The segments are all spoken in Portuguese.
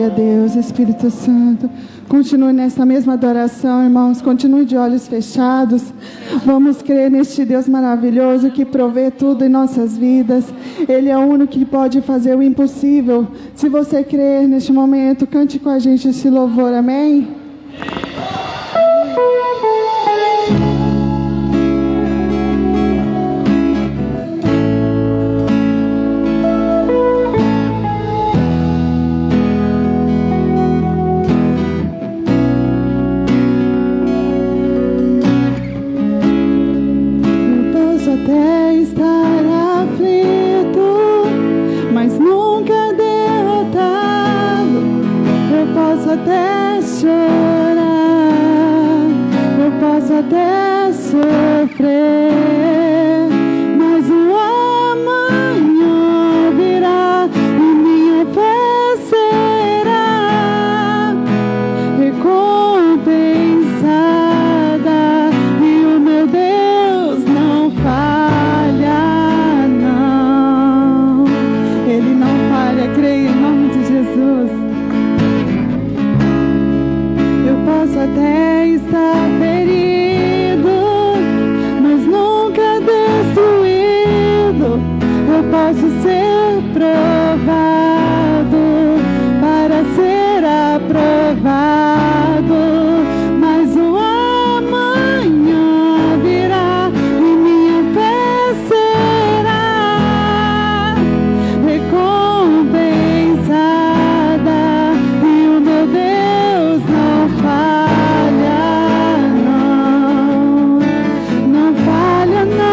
Glória a Deus, Espírito Santo. Continue nessa mesma adoração, irmãos. Continue de olhos fechados. Vamos crer neste Deus maravilhoso que provê tudo em nossas vidas. Ele é o único que pode fazer o impossível. Se você crer neste momento, cante com a gente esse louvor. Amém? Até estar aflito, mas nunca derrotado. Eu posso até chorar, eu posso até sofrer, mas o amanhã virá e minha fé será recompensada e o meu Deus não falha, não. Ele não falha, creio em nome de Jesus. Eu posso até estar ferido, mas nunca destruído. Eu posso ser provado para ser aprovado, mas o amanhã virá e minha fé será recompensada e o meu Deus não falha, não, não falha, não.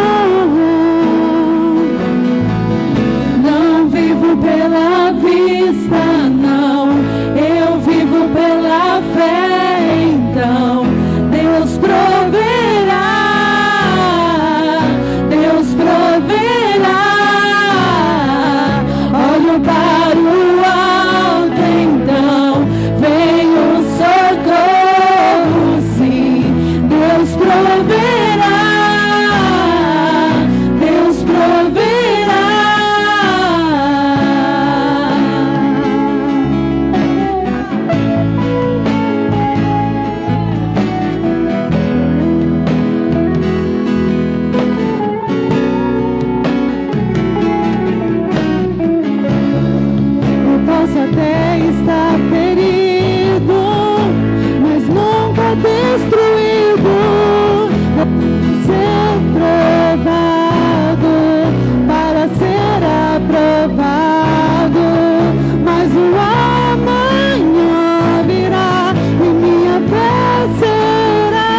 Não vivo pela vista, não, eu vivo pela fé, então Deus proverá, Deus proverá. Olho para o alto, então vem o socorro, sim. Deus proverá, Deus proverá. Eu posso até estar ferido, mas nunca destruído. Eu posso ser provado para ser aprovado, mas o amanhã virá e minha fé será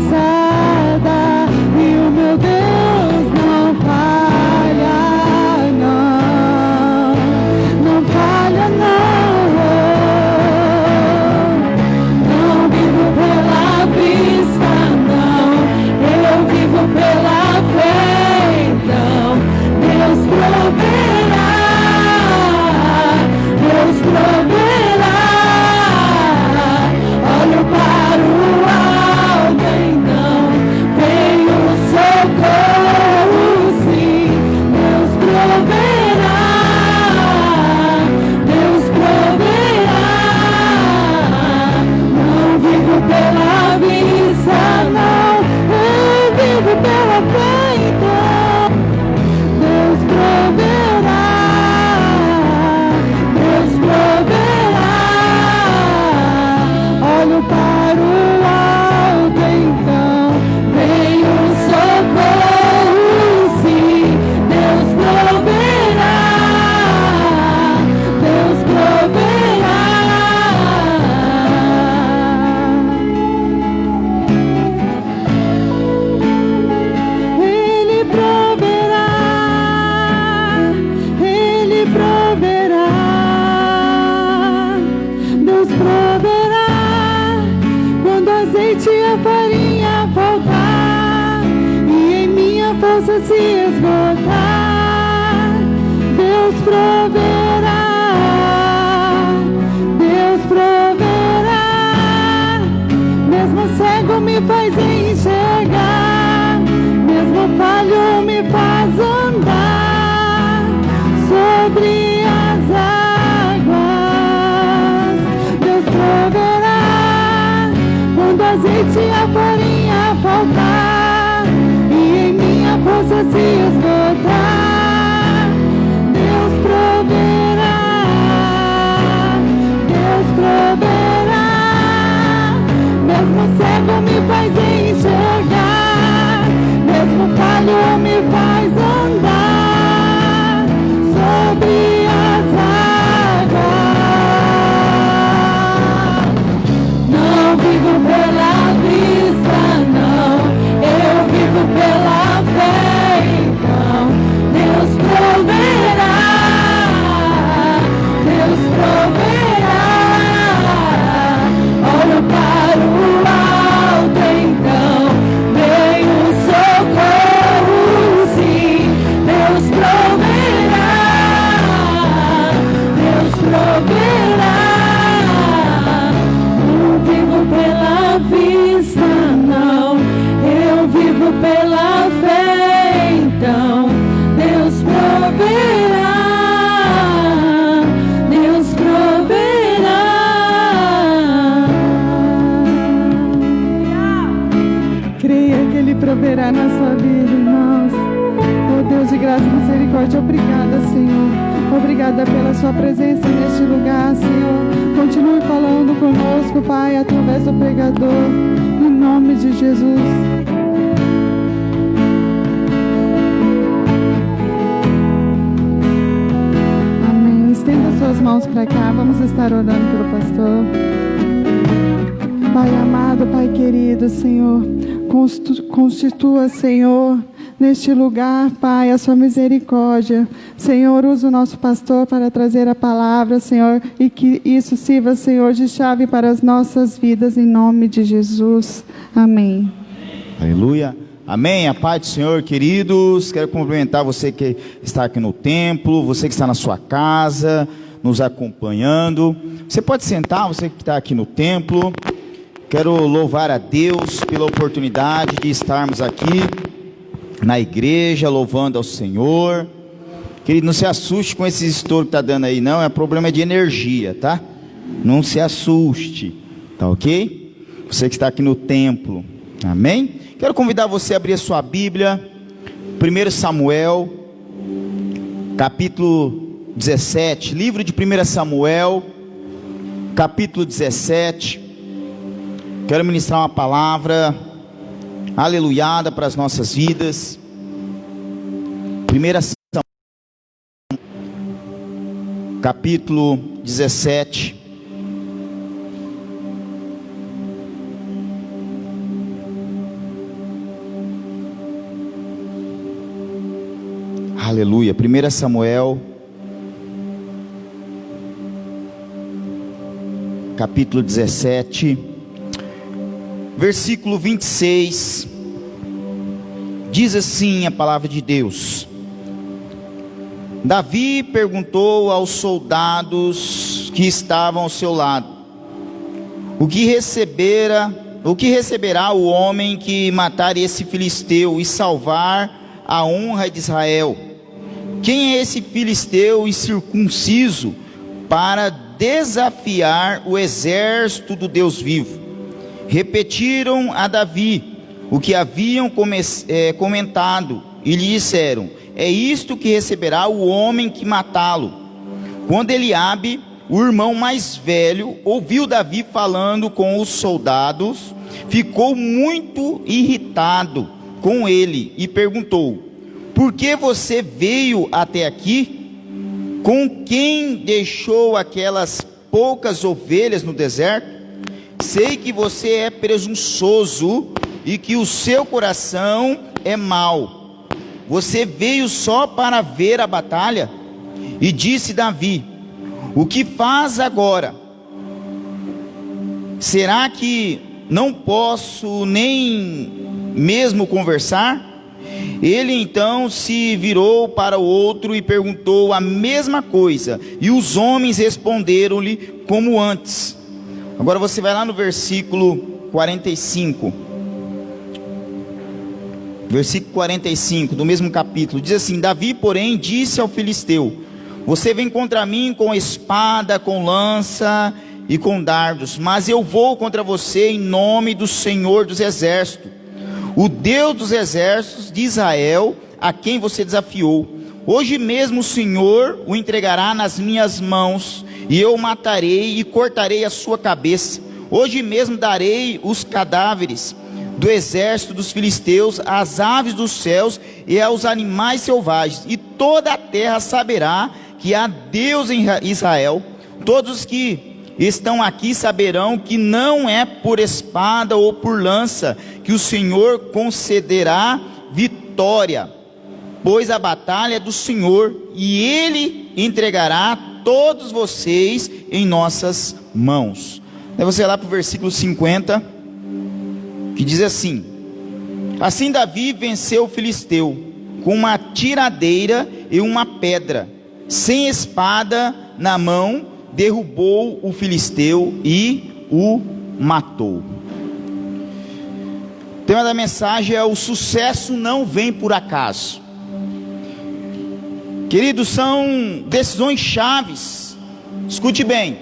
recompensada e o meu Deus não falha, não, não falha, não. Não vivo pela vista, não, eu vivo pela fé, então Deus proverá, Deus proverá. Olho para o alto, então vem o socorro, sim. Deus proverá, Deus proverá. Não vivo pela vista, não, eu vivo pela fé, então Deus proverá, Deus proverá. Olho para o alto, então vem o socorro, sim. Deus proverá, Deus proverá. Ele proverá, Ele proverá. Deus proverá quando azeite e a farinha faltar e em minha força se esgotar. Deus proverá, Deus proverá. Mesmo cego me faz enxergar, mesmo falho me faz andar sobre a azeite e a farinha faltar, e em minha força se esgotar, Deus proverá, Deus proverá. Mesmo cego me faz enxergar, mesmo falho me faz andar sobre as águas. Não vivo pela vista, não, eu vivo pela fé. Então Deus proverá, Deus proverá. Olho para o alto, então vem o socorro, sim. Deus proverá, Deus proverá. Não vivo pela vista, não, eu vivo pela fé. Então Deus proverá, Deus proverá. Creia que Ele proverá na sua vida, irmãos. Oh Deus de graça e misericórdia, obrigada, Senhor. Obrigada pela sua presença neste lugar, Senhor. Continue falando conosco, Pai, através do pregador, em nome de Jesus. Amém. Estenda suas mãos para cá, vamos estar orando pelo pastor. Pai amado, Pai querido, Senhor, constitua, Senhor, neste lugar, Pai, a sua misericórdia. Senhor, usa o nosso pastor para trazer a palavra, Senhor, e que isso sirva, Senhor, de chave para as nossas vidas, em nome de Jesus. Amém. Aleluia. Amém. A paz do Senhor, queridos. Quero cumprimentar você que está aqui no templo, você que está na sua casa, nos acompanhando. Você pode sentar, você que está aqui no templo. Quero louvar a Deus pela oportunidade de estarmos aqui na igreja, louvando ao Senhor. Querido, não se assuste com esse estouro que está dando aí, não. É problema de energia, tá? Não se assuste, tá ok? Você que está aqui no templo, amém? Quero convidar você a abrir a sua Bíblia, 1 Samuel, capítulo 17, livro de 1 Samuel, capítulo 17. Quero ministrar uma palavra aleluiada para as nossas vidas. 1 Samuel, capítulo 17. Aleluia. 1 Samuel, capítulo 17, versículo 26, diz assim a palavra de Deus: Davi perguntou aos soldados que estavam ao seu lado: o que receberá o homem que matar esse filisteu e salvar a honra de Israel? Quem é esse filisteu incircunciso para desafiar o exército do Deus vivo? Repetiram a Davi o que haviam comentado e lhe disseram: é isto que receberá o homem que matá-lo. Quando Eliabe, o irmão mais velho, ouviu Davi falando com os soldados, ficou muito irritado com ele e perguntou: por que você veio até aqui? Com quem deixou aquelas poucas ovelhas no deserto? Sei que você é presunçoso e que o seu coração é mau. Você veio só para ver a batalha? E disse Davi: o que faz agora? Será que não posso nem mesmo conversar? Ele então se virou para o outro e perguntou a mesma coisa, e os homens responderam-lhe como antes. Agora você vai lá no versículo 45. Versículo 45 do mesmo capítulo, diz assim: Davi, porém, disse ao filisteu: você vem contra mim com espada, com lança e com dardos, mas eu vou contra você em nome do Senhor dos Exércitos, o Deus dos exércitos de Israel, a quem você desafiou. Hoje mesmo o Senhor o entregará nas minhas mãos, e eu o matarei e cortarei a sua cabeça. Hoje mesmo darei os cadáveres do exército dos filisteus às aves dos céus e aos animais selvagens, e toda a terra saberá que há Deus em Israel. Todos os que estão aqui saberão que não é por espada ou por lança que o Senhor concederá vitória, pois a batalha é do Senhor, e Ele entregará todos vocês em nossas mãos. Aí você vai lá para o versículo 50, que diz assim: assim Davi venceu o filisteu com uma tiradeira e uma pedra, sem espada na mão, derrubou o filisteu e o matou. O tema da mensagem é: o sucesso não vem por acaso. Queridos, são decisões chaves, escute bem,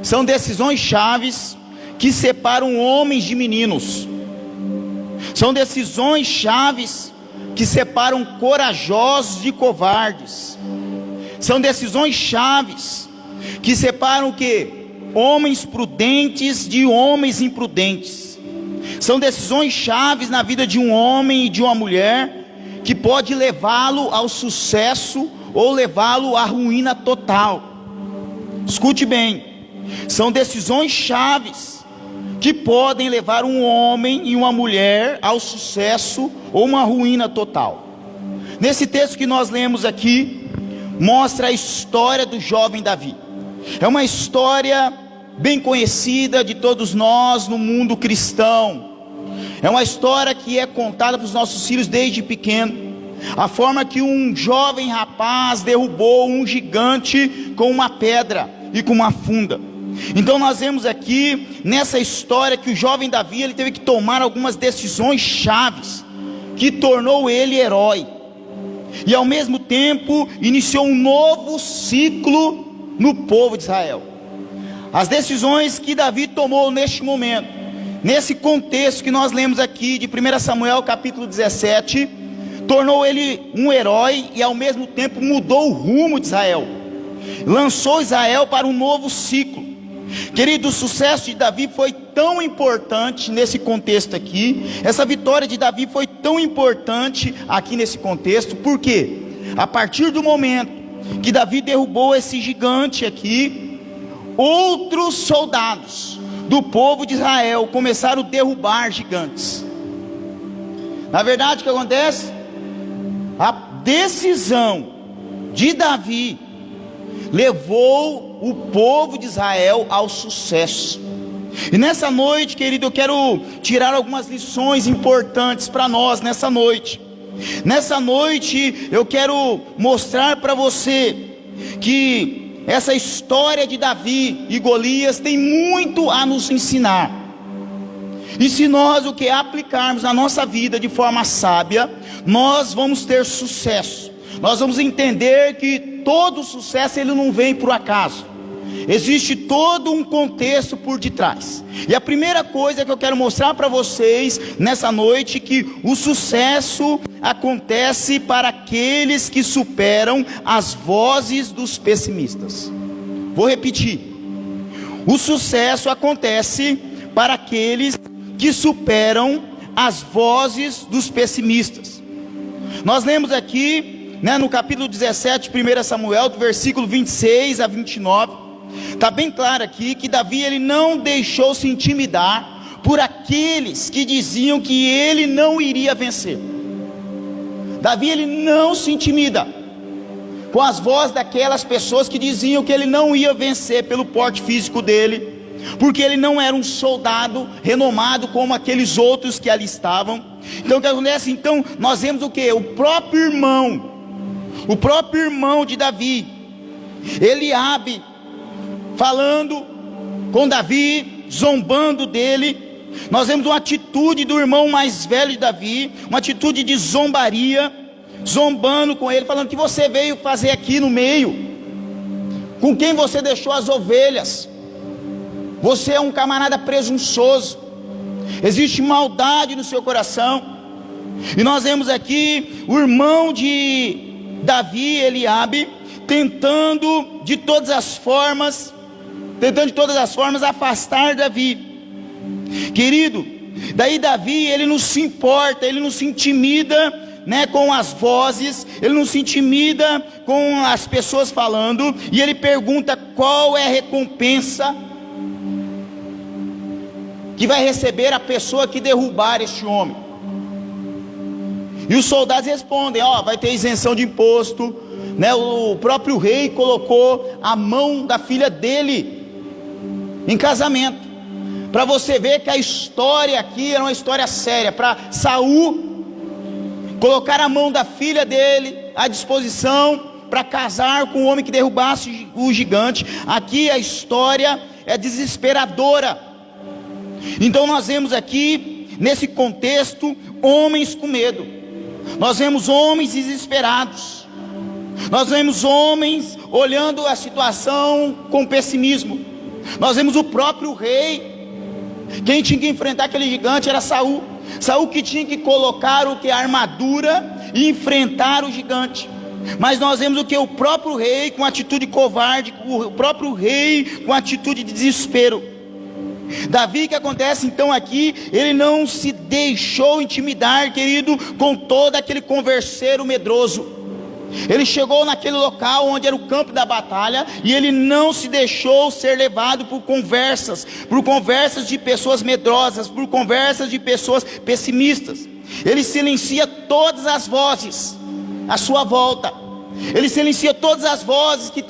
são decisões chaves que separam homens de meninos, são decisões chaves que separam corajosos de covardes, são decisões chaves que separam o quê? Homens prudentes de homens imprudentes, são decisões chaves na vida de um homem e de uma mulher, que pode levá-lo ao sucesso ou levá-lo à ruína total. Escute bem, são decisões chaves que podem levar um homem e uma mulher ao sucesso ou uma ruína total. Nesse texto que nós lemos aqui, mostra a história do jovem Davi. É uma história bem conhecida de todos nós no mundo cristão. É uma história que é contada para os nossos filhos desde pequeno. A forma que um jovem rapaz derrubou um gigante com uma pedra e com uma funda. Então nós vemos aqui nessa história que o jovem Davi, ele teve que tomar algumas decisões chaves que tornou ele herói, e ao mesmo tempo iniciou um novo ciclo no povo de Israel. As decisões que Davi tomou neste momento, nesse contexto que nós lemos aqui de 1 Samuel capítulo 17, tornou ele um herói e ao mesmo tempo mudou o rumo de Israel, lançou Israel para um novo ciclo. Querido, o sucesso de Davi foi tão importante nesse contexto aqui, essa vitória de Davi foi tão importante aqui nesse contexto, porque a partir do momento que Davi derrubou esse gigante aqui, outros soldados do povo de Israel começaram a derrubar gigantes. Na verdade, o que acontece? A decisão de Davi levou o povo de Israel ao sucesso. E nessa noite, querido, eu quero tirar algumas lições importantes para nós nessa noite. Nessa noite eu quero mostrar para você que essa história de Davi e Golias tem muito a nos ensinar. E se nós o que aplicarmos na nossa vida de forma sábia, nós vamos ter sucesso. Nós vamos entender que todo sucesso ele não vem por acaso. Existe todo um contexto por detrás. E a primeira coisa que eu quero mostrar para vocês nessa noite, que o sucesso acontece para aqueles que superam as vozes dos pessimistas. Vou repetir. O sucesso acontece para aqueles que superam as vozes dos pessimistas. Nós lemos aqui, no capítulo 17, 1 Samuel, do versículo 26 a 29, está bem claro aqui que Davi ele não deixou se intimidar por aqueles que diziam que ele não iria vencer. Davi ele não se intimida com as vozes daquelas pessoas que diziam que ele não ia vencer pelo porte físico dele, porque ele não era um soldado renomado como aqueles outros que ali estavam. Então o que acontece? Então nós vemos o que? O próprio irmão de Davi, Eliabe, falando com Davi, zombando dele. Nós vemos uma atitude do irmão mais velho de Davi, uma atitude de zombaria, zombando com ele, falando: que você veio fazer aqui no meio? Com quem você deixou as ovelhas? Você é um camarada presunçoso. Existe maldade no seu coração. E nós vemos aqui o irmão de Davi, Eliabe, tentando de todas as formas afastar Davi. Querido, daí Davi, ele não se importa, ele não se intimida, né, com as vozes, ele não se intimida com as pessoas falando, e ele pergunta qual é a recompensa que vai receber a pessoa que derrubar este homem. E os soldados respondem: vai ter isenção de imposto, né? O próprio rei colocou a mão da filha dele em casamento, para você ver que a história aqui era uma história séria. Para Saul colocar a mão da filha dele à disposição para casar com o homem que derrubasse o gigante. Aqui a história é desesperadora. Então nós vemos aqui, nesse contexto, homens com medo. Nós vemos homens desesperados. Nós vemos homens olhando a situação com pessimismo. Nós vemos o próprio rei. Quem tinha que enfrentar aquele gigante era Saul. Saul que tinha que colocar a armadura e enfrentar o gigante. Mas nós vemos o que? O próprio rei com atitude covarde, o próprio rei com atitude de desespero. Davi, que acontece então aqui, ele não se deixou intimidar, querido, com todo aquele converseiro medroso. Ele chegou naquele local onde era o campo da batalha, e ele não se deixou ser levado por conversas de pessoas medrosas, por conversas de pessoas pessimistas. Ele silencia todas as vozes à sua volta. Ele silencia todas as vozes que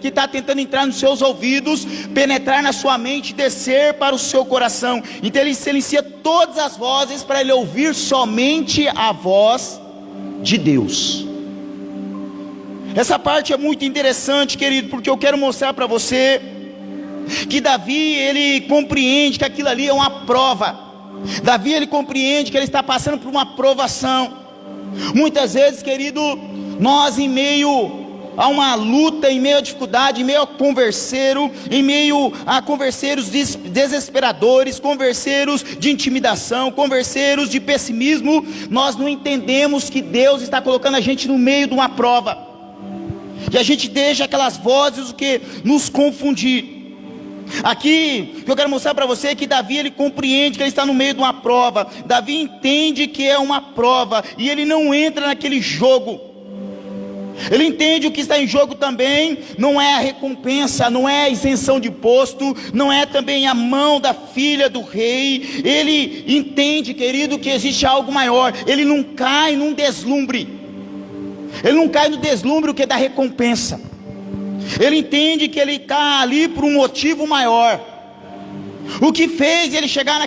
está tentando entrar nos seus ouvidos, penetrar na sua mente, descer para o seu coração. Então ele silencia todas as vozes para ele ouvir somente a voz de Deus. Essa parte é muito interessante, querido, porque eu quero mostrar para você que Davi, ele compreende que aquilo ali é uma prova. Davi, ele compreende que ele está passando por uma provação. Muitas vezes, querido, nós em meio a uma luta, em meio a dificuldade, em meio a converseiro, em meio a converseiros desesperadores, converseiros de intimidação, converseiros de pessimismo, nós não entendemos que Deus está colocando a gente no meio de uma prova, e a gente deixa aquelas vozes que nos confundir. Aqui, o que eu quero mostrar para você é que Davi, ele compreende que ele está no meio de uma prova. Davi entende que é uma prova, e ele não entra naquele jogo. Ele entende o que está em jogo também, não é a recompensa, não é a isenção de imposto, não é também a mão da filha do rei. Ele entende, querido, que existe algo maior. Ele não cai num deslumbre, ele não cai no deslumbre o que é da recompensa. Ele entende que ele está ali por um motivo maior. O que fez ele chegar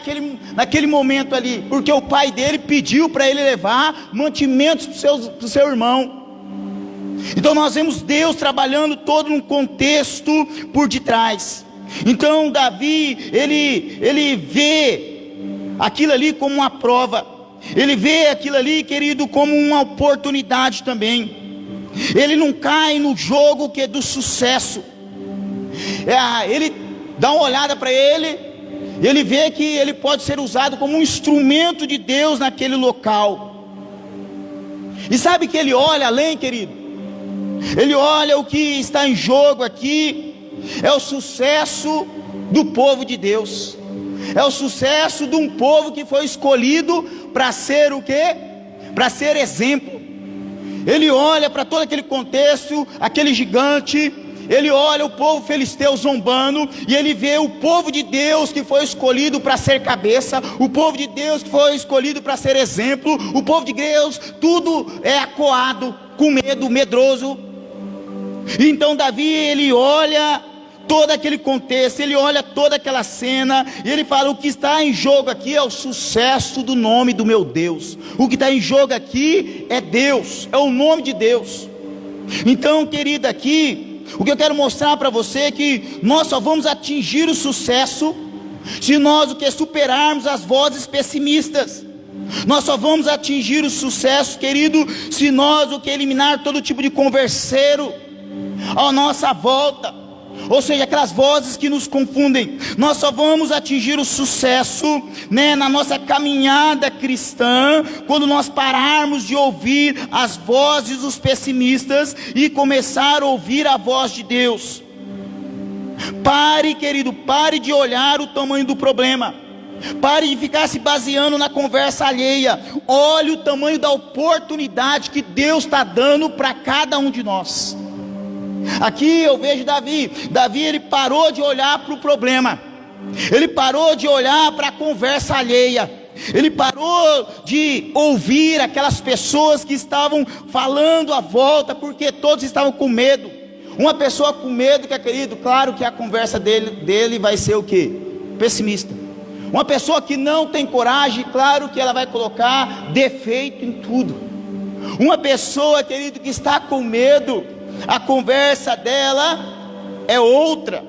naquele momento ali? Porque o pai dele pediu para ele levar mantimentos para o seu irmão. Então nós vemos Deus trabalhando todo num contexto por detrás. Então Davi, ele vê aquilo ali como uma prova. Ele vê aquilo ali, querido, como uma oportunidade também. Ele não cai no jogo que é do sucesso. Ele dá uma olhada para ele, ele vê que ele pode ser usado como um instrumento de Deus naquele local. E sabe que ele olha além, querido? Ele olha o que está em jogo aqui, é o sucesso do povo de Deus, é o sucesso de um povo que foi escolhido para ser o quê? Para ser exemplo. Ele olha para todo aquele contexto, aquele gigante, ele olha o povo filisteu zombando, e ele vê o povo de Deus que foi escolhido para ser cabeça, o povo de Deus que foi escolhido para ser exemplo, o povo de Deus, tudo é acuado, com medo, medroso. Então Davi, ele olha todo aquele contexto, ele olha toda aquela cena, e ele fala: o que está em jogo aqui é o sucesso do nome do meu Deus. O que está em jogo aqui é Deus, é o nome de Deus. Então, querida, aqui o que eu quero mostrar para você é que nós só vamos atingir o sucesso se nós superarmos as vozes pessimistas. Nós só vamos atingir o sucesso, querido, se nós eliminar todo tipo de converseiro à nossa volta, ou seja, aquelas vozes que nos confundem. Nós só vamos atingir o sucesso, na nossa caminhada cristã, quando nós pararmos de ouvir as vozes dos pessimistas e começar a ouvir a voz de Deus. Pare, querido, pare de olhar o tamanho do problema. Pare de ficar se baseando na conversa alheia. Olhe o tamanho da oportunidade que Deus está dando para cada um de nós. Aqui eu vejo Davi. Davi, ele parou de olhar para o problema. Ele parou de olhar para a conversa alheia. Ele parou de ouvir aquelas pessoas que estavam falando à volta, porque todos estavam com medo. Uma pessoa com medo, querido, claro que a conversa dele vai ser o quê? Pessimista. Uma pessoa que não tem coragem, claro que ela vai colocar defeito em tudo. Uma pessoa, querido, que está com medo, a conversa dela é outra.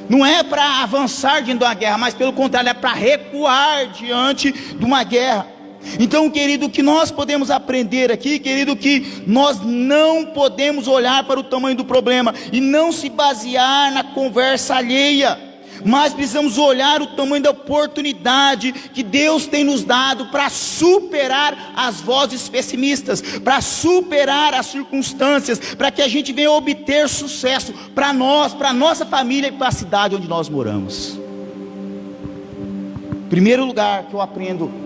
Não é para avançar diante de uma guerra, mas pelo contrário, é para recuar diante de uma guerra. Então, querido, o que nós podemos aprender aqui, querido, que nós não podemos olhar para o tamanho do problema e não se basear na conversa alheia, mas precisamos olhar o tamanho da oportunidade que Deus tem nos dado para superar as vozes pessimistas, para superar as circunstâncias, para que a gente venha obter sucesso para nós, para a nossa família e para a cidade onde nós moramos. Primeiro lugar que eu aprendo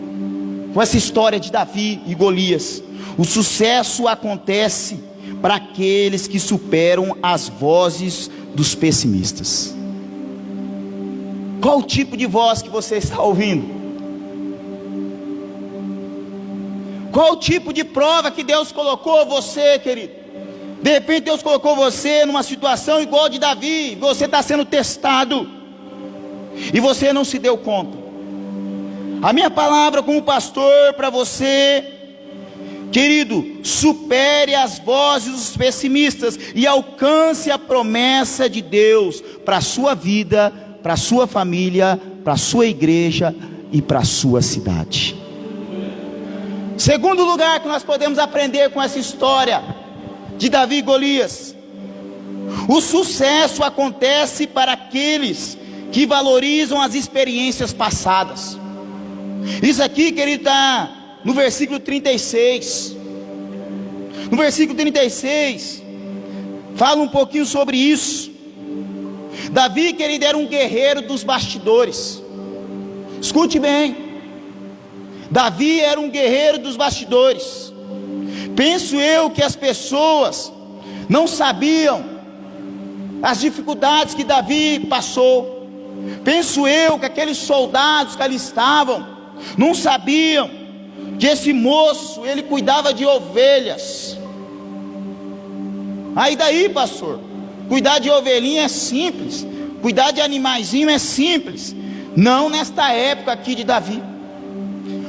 com essa história de Davi e Golias: o sucesso acontece para aqueles que superam as vozes dos pessimistas. Qual o tipo de voz que você está ouvindo? Qual o tipo de prova que Deus colocou você, querido? De repente Deus colocou você numa situação igual a de Davi. Você está sendo testado e você não se deu conta. A minha palavra como pastor para você, querido: supere as vozes dos pessimistas e alcance a promessa de Deus para a sua vida, para a sua família, para a sua igreja e para a sua cidade. Segundo lugar que nós podemos aprender com essa história de Davi e Golias: o sucesso acontece para aqueles que valorizam as experiências passadas. Isso aqui, querido, está no versículo 36. No versículo 36 fala um pouquinho sobre isso. Davi, querido, era um guerreiro dos bastidores. Escute bem. Davi era um guerreiro dos bastidores. Penso eu que as pessoas não sabiam as dificuldades que Davi passou. Penso eu que aqueles soldados que ali estavam não sabiam que esse moço, ele cuidava de ovelhas. Aí daí, pastor, cuidar de ovelhinha é simples, cuidar de animaizinho é simples. Não nesta época aqui de Davi,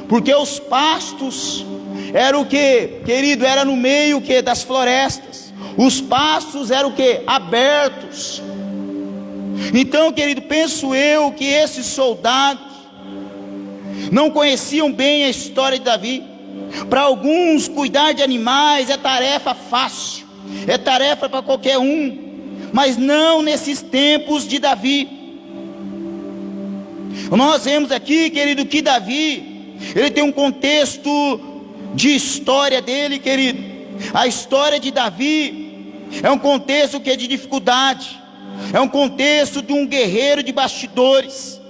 porque os pastos eram o que, querido? Era no meio que das florestas. Os pastos eram o que? Abertos. Então, querido, penso eu que esses soldados não conheciam bem a história de Davi. Para alguns, cuidar de animais é tarefa fácil, é tarefa para qualquer um, mas não nesses tempos de Davi. Nós vemos aqui, querido, que Davi, ele tem um contexto de história dele, querido. A história de Davi é um contexto que é de dificuldade, é um contexto de um guerreiro de bastidores.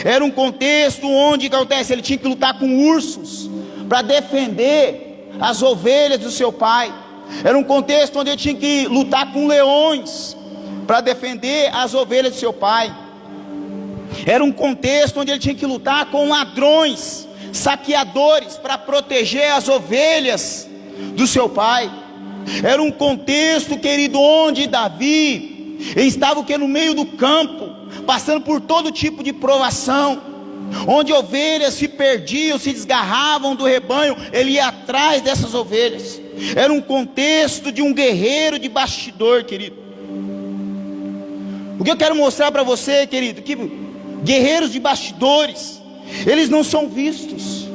Era um contexto onde, que acontece, ele tinha que lutar com ursos para defender as ovelhas do seu pai. Era um contexto onde ele tinha que lutar com leões para defender as ovelhas do seu pai. Era um contexto onde ele tinha que lutar com ladrões, saqueadores, para proteger as ovelhas do seu pai. Era um contexto, querido, onde Davi estava o que? No meio do campo, passando por todo tipo de provação, onde ovelhas se perdiam, se desgarravam do rebanho, ele ia atrás dessas ovelhas. Era um contexto de um guerreiro de bastidor, querido. O que eu quero mostrar para você, querido, que guerreiros de bastidores, eles não são vistos.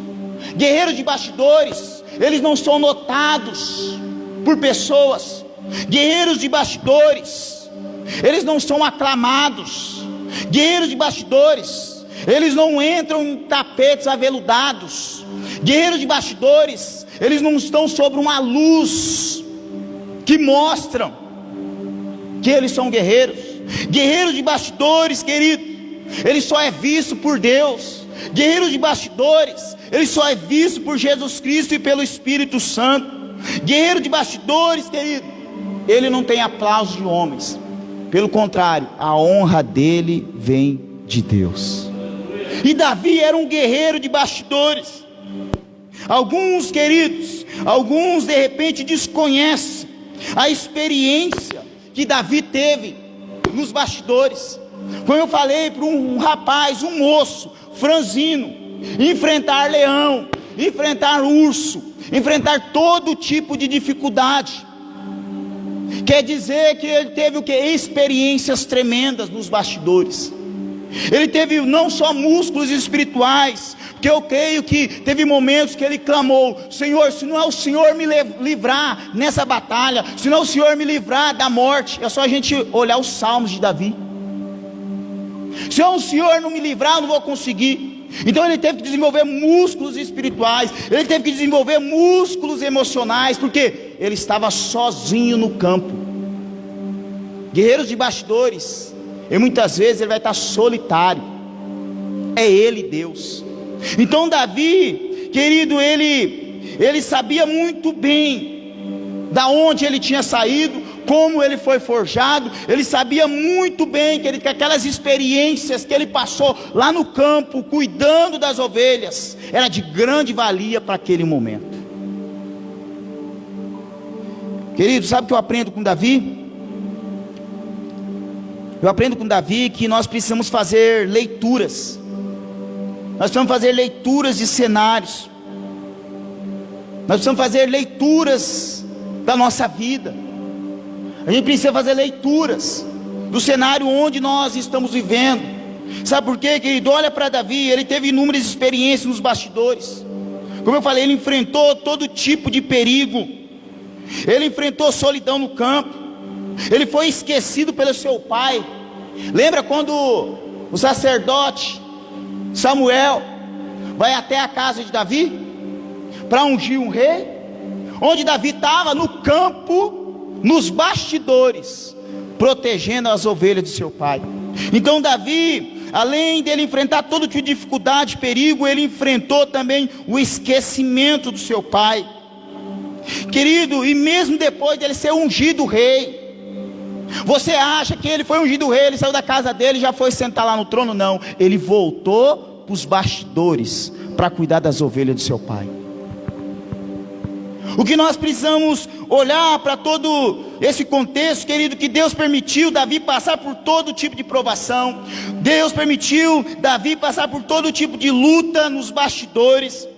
Guerreiros de bastidores, eles não são notados por pessoas. Guerreiros de bastidores, eles não são aclamados. Guerreiros de bastidores, eles não entram em tapetes aveludados. Guerreiros de bastidores, eles não estão sobre uma luz que mostram que eles são guerreiros. Guerreiros de bastidores, querido, ele só é visto por Deus. Guerreiros de bastidores, ele só é visto por Jesus Cristo e pelo Espírito Santo. Guerreiro de bastidores, querido, ele não tem aplauso de homens. Pelo contrário, a honra dele vem de Deus. E Davi era um guerreiro de bastidores. Alguns, queridos, alguns de repente desconhecem a experiência que Davi teve nos bastidores. Quando eu falei para um rapaz, um moço, franzino, enfrentar leão, enfrentar urso, enfrentar todo tipo de dificuldade, quer dizer que ele teve o que? Experiências tremendas nos bastidores. Ele teve não só músculos espirituais, porque eu creio que teve momentos que ele clamou: Senhor, se não é o Senhor me livrar nessa batalha, se não é o Senhor me livrar da morte. É só a gente olhar os salmos de Davi. Se o Senhor não me livrar, eu não vou conseguir. Então ele teve que desenvolver músculos espirituais, ele teve que desenvolver músculos emocionais, porque ele estava sozinho no campo. Guerreiros de bastidores, e muitas vezes ele vai estar solitário. É ele, Deus. Então Davi, querido, ele sabia muito bem da onde ele tinha saído, como ele foi forjado. Ele sabia muito bem que aquelas experiências que ele passou lá no campo, cuidando das ovelhas, era de grande valia para aquele momento. Querido, sabe o que eu aprendo com Davi? Eu aprendo com Davi que nós precisamos fazer leituras. Nós precisamos fazer leituras de cenários. Nós precisamos fazer leituras da nossa vida. A gente precisa fazer leituras do cenário onde nós estamos vivendo. Sabe por quê, querido? Olha para Davi, ele teve inúmeras experiências nos bastidores. Como eu falei, ele enfrentou todo tipo de perigo. Ele enfrentou solidão no campo. Ele foi esquecido pelo seu pai. Lembra quando o sacerdote Samuel vai até a casa de Davi para ungir um rei? Onde Davi estava? No campo, nos bastidores, protegendo as ovelhas de seu pai. Então Davi, além dele enfrentar todo tipo de dificuldade, perigo, ele enfrentou também o esquecimento do seu pai. Querido, e mesmo depois dele ser ungido rei, você acha que ele foi ungido rei, ele saiu da casa dele e já foi sentar lá no trono? Não, ele voltou para os bastidores para cuidar das ovelhas do seu pai. O que nós precisamos olhar para todo esse contexto, querido, que Deus permitiu Davi passar por todo tipo de provação. Deus permitiu Davi passar por todo tipo de luta nos bastidores.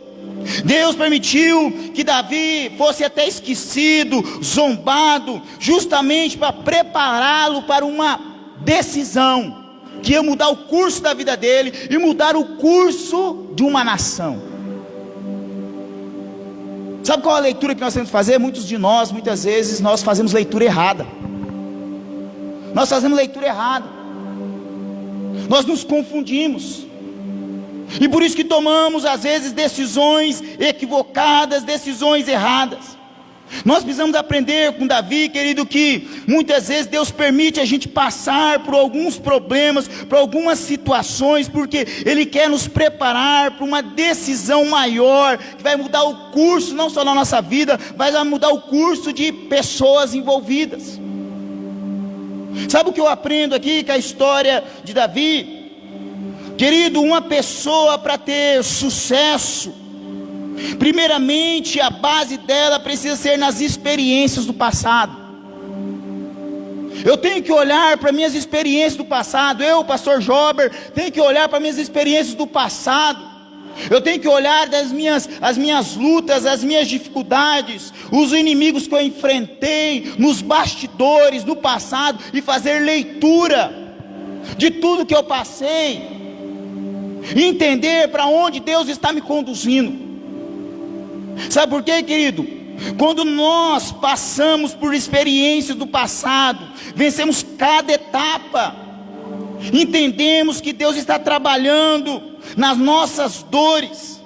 Deus permitiu que Davi fosse até esquecido, zombado, justamente para prepará-lo para uma decisão que ia mudar o curso da vida dele e mudar o curso de uma nação. Sabe qual é a leitura que nós temos que fazer? Muitos de nós, muitas vezes, nós fazemos leitura errada. Nós fazemos leitura errada. Nós nos confundimos. E por isso que tomamos, às vezes, decisões equivocadas, decisões erradas. Nós precisamos aprender com Davi, querido, que muitas vezes Deus permite a gente passar por alguns problemas, por algumas situações, porque Ele quer nos preparar para uma decisão maior, que vai mudar o curso, não só na nossa vida, mas vai mudar o curso de pessoas envolvidas. Sabe o que eu aprendo aqui com a história de Davi? Querido, uma pessoa para ter sucesso, primeiramente a base dela precisa ser nas experiências do passado. Eu tenho que olhar para minhas experiências do passado. Eu, pastor Jober, tenho que olhar para minhas experiências do passado. Eu tenho que olhar as minhas lutas, as minhas dificuldades, os inimigos que eu enfrentei nos bastidores, no passado, e fazer leitura de tudo que eu passei, entender para onde Deus está me conduzindo. Sabe por quê, querido? quando nós passamos por experiências do passado, vencemos cada etapa, entendemos que Deus está trabalhando nas nossas dores,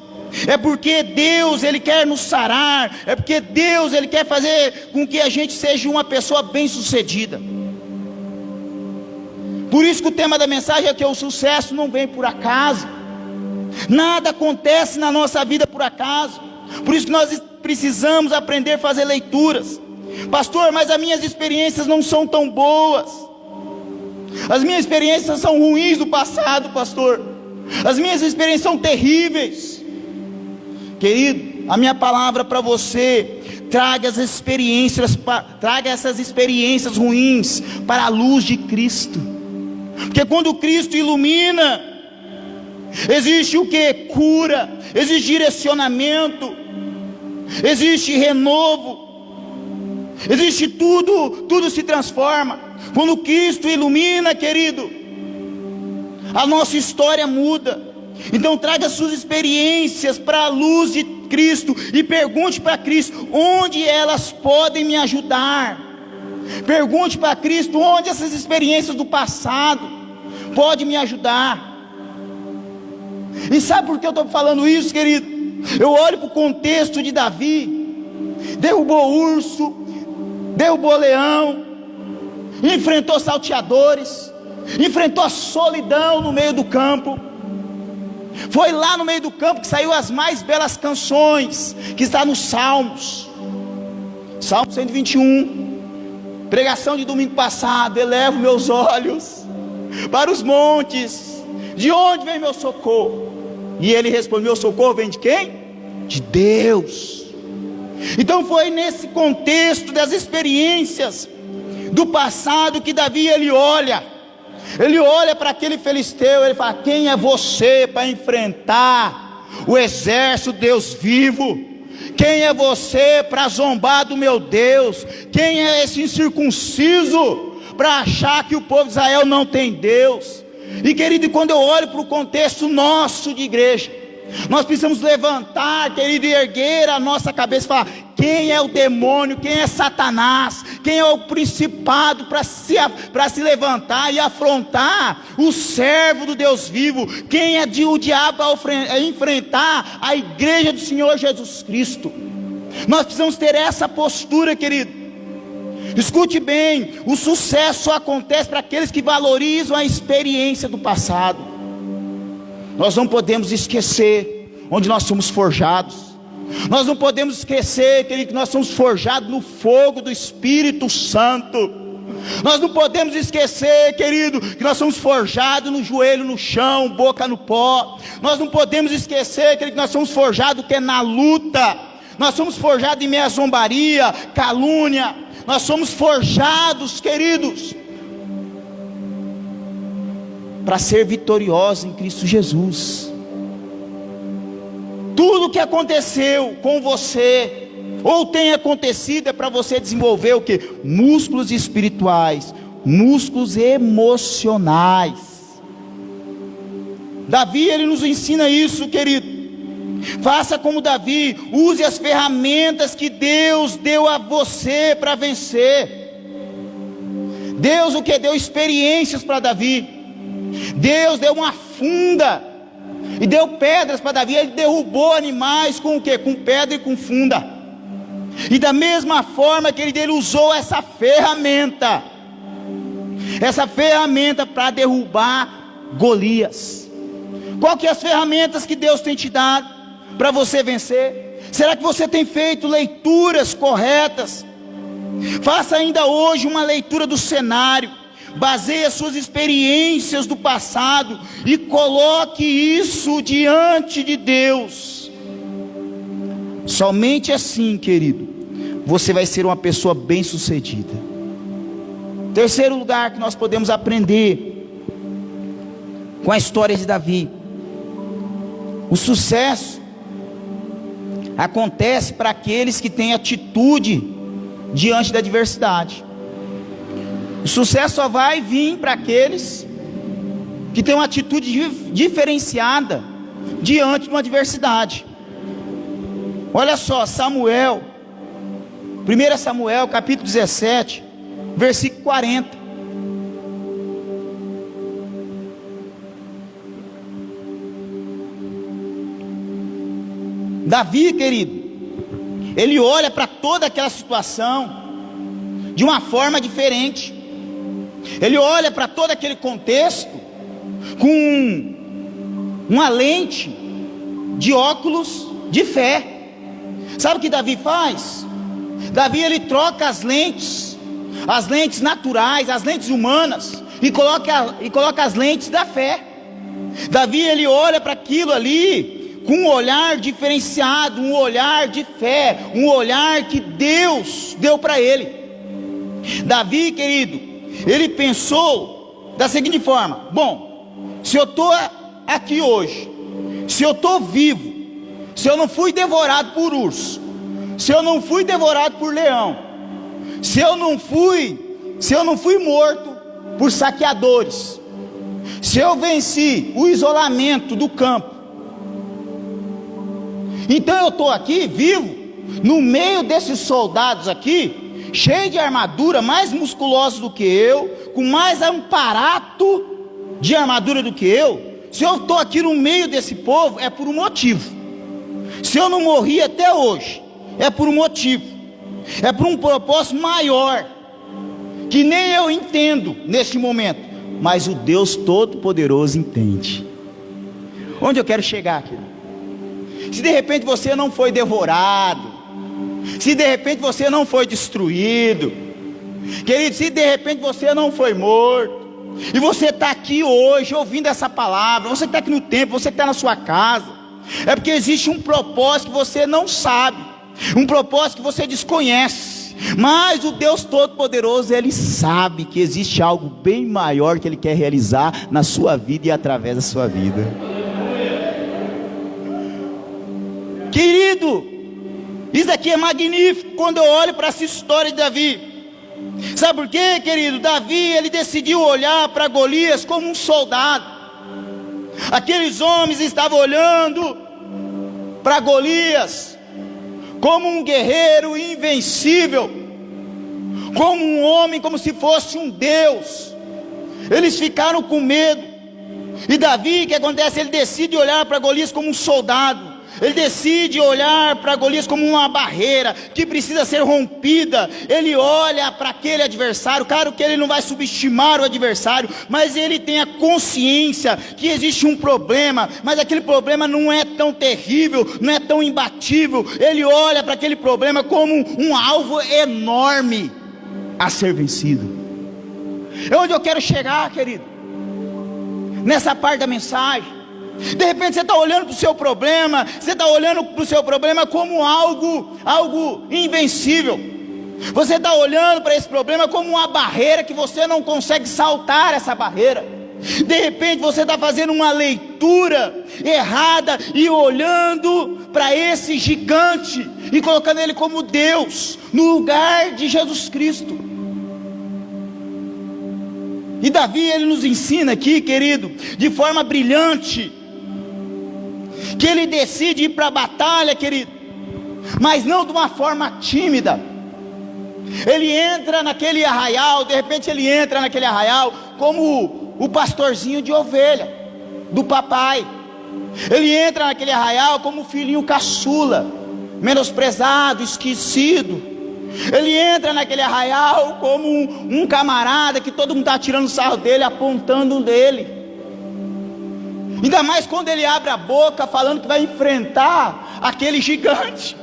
é porque Deus Ele quer nos sarar, é porque Deus Ele quer fazer com que a gente seja uma pessoa bem-sucedida. Por isso que o tema da mensagem é que o sucesso não vem por acaso, nada acontece na nossa vida por acaso. Por isso que nós precisamos aprender a fazer leituras. Pastor, mas as minhas experiências não são tão boas, as minhas experiências são ruins do passado, pastor, as minhas experiências são terríveis. Querido, a minha palavra para você: traga essas experiências ruins para a luz de Cristo, porque quando Cristo ilumina, existe o que? Cura, existe direcionamento, existe renovo, existe tudo se transforma. Quando Cristo ilumina, querido, a nossa história muda. Então traga suas experiências para a luz de Cristo e pergunte para Cristo onde elas podem me ajudar. Pergunte para Cristo onde essas experiências do passado podem me ajudar. E sabe por que eu estou falando isso, querido? Eu olho para o contexto de Davi. Derrubou urso, derrubou leão, enfrentou salteadores, enfrentou a solidão no meio do campo. Foi lá no meio do campo que saiu as mais belas canções, que está nos Salmos. Salmo 121, pregação de domingo passado: elevo meus olhos para os montes, de onde vem meu socorro? E ele responde: meu socorro vem de quem? De Deus. Então foi nesse contexto das experiências do passado que Davi ele olha para aquele filisteu, ele fala: quem é você para enfrentar o exército de Deus vivo? Quem é você para zombar do meu Deus? Quem é esse incircunciso para achar que o povo de Israel não tem Deus? E querido, quando eu olho para o contexto nosso de igreja, nós precisamos levantar, querido, e erguer a nossa cabeça e falar: quem é o demônio, quem é Satanás, quem é o principado para se levantar e afrontar o servo do Deus vivo? Quem é o diabo a enfrentar a igreja do Senhor Jesus Cristo? Nós precisamos ter essa postura, querido. Escute bem, o sucesso só acontece para aqueles que valorizam a experiência do passado. Nós não podemos esquecer onde nós somos forjados. Nós não podemos esquecer, querido, que nós somos forjados no fogo do Espírito Santo. Nós não podemos esquecer, querido, que nós somos forjados no joelho no chão, boca no pó. Nós não podemos esquecer, querido, que nós somos forjados que é na luta. Nós somos forjados em meia zombaria, calúnia. Nós somos forjados, queridos, para ser vitoriosos em Cristo Jesus. Tudo que aconteceu com você, ou tem acontecido, é para você desenvolver o que? Músculos espirituais, músculos emocionais. Davi, ele nos ensina isso, querido. Faça como Davi, use as ferramentas que Deus deu a você para vencer. Deus o que? Deu experiências para Davi. Deus deu uma funda e deu pedras para Davi. Ele derrubou animais com o que? Com pedra e com funda. E da mesma forma que ele usou essa ferramenta para derrubar Golias. Qual que é as ferramentas que Deus tem te dado para você vencer? Será que você tem feito leituras corretas? Faça ainda hoje uma leitura do cenário, baseie as suas experiências do passado e coloque isso diante de Deus. Somente assim, querido, você vai ser uma pessoa bem-sucedida. Terceiro lugar que nós podemos aprender com a história de Davi: o sucesso acontece para aqueles que têm atitude diante da adversidade. O sucesso só vai vir para aqueles que têm uma atitude diferenciada diante de uma adversidade. Olha só, Samuel, 1 Samuel capítulo 17, versículo 40. Davi, querido, ele olha para toda aquela situação de uma forma diferente. Ele olha para todo aquele contexto com uma lente de óculos de fé. Sabe o que Davi faz? Davi, ele troca as lentes naturais, as lentes humanas, e coloca as lentes da fé. Davi, ele olha para aquilo ali com um olhar diferenciado, um olhar de fé, um olhar que Deus deu para ele. Davi, querido, ele pensou da seguinte forma: bom, se eu estou aqui hoje, se eu estou vivo, se eu não fui devorado por urso, se eu não fui devorado por leão, se eu não fui morto por saqueadores, se eu venci o isolamento do campo, então eu estou aqui vivo, no meio desses soldados aqui, cheio de armadura, mais musculosos do que eu, com mais aparato de armadura do que eu. Se eu estou aqui no meio desse povo, é por um motivo. Se eu não morri até hoje, é por um motivo, é por um propósito maior, que nem eu entendo neste momento, mas o Deus Todo-Poderoso entende. Onde eu quero chegar aqui? Se de repente você não foi devorado, se de repente você não foi destruído, querido, se de repente você não foi morto, e você está aqui hoje ouvindo essa palavra, você está aqui no templo, você está na sua casa, é porque existe um propósito que você não sabe, um propósito que você desconhece, mas o Deus Todo-Poderoso, Ele sabe que existe algo bem maior que Ele quer realizar na sua vida e através da sua vida. Querido, isso aqui é magnífico quando eu olho para essa história de Davi. Sabe por quê, querido? Davi, ele decidiu olhar para Golias como um soldado. Aqueles homens estavam olhando para Golias como um guerreiro invencível, como um homem, como se fosse um Deus. Eles ficaram com medo. E Davi, o que acontece? Ele decide olhar para Golias como um soldado. Ele decide olhar para Golias como uma barreira que precisa ser rompida. Ele olha para aquele adversário, claro que ele não vai subestimar o adversário, mas ele tem a consciência que existe um problema, mas aquele problema não é tão terrível, não é tão imbatível. Ele olha para aquele problema como um alvo enorme a ser vencido. É onde eu quero chegar, querido, nessa parte da mensagem. De repente você está olhando para o seu problema, você está olhando para o seu problema como algo invencível. Você está olhando para esse problema como uma barreira que você não consegue saltar essa barreira. De repente você está fazendo uma leitura errada e olhando para esse gigante e colocando ele como Deus no lugar de Jesus Cristo. E Davi, ele nos ensina aqui, querido, de forma brilhante, que ele decide ir para a batalha, querido, mas não de uma forma tímida. Ele entra naquele arraial, de repente ele entra naquele arraial como o pastorzinho de ovelha do papai. Ele entra naquele arraial como o filhinho caçula, menosprezado, esquecido. Ele entra naquele arraial como um camarada que todo mundo está tirando sarro dele, apontando dele. Ainda mais quando ele abre a boca falando que vai enfrentar aquele gigante.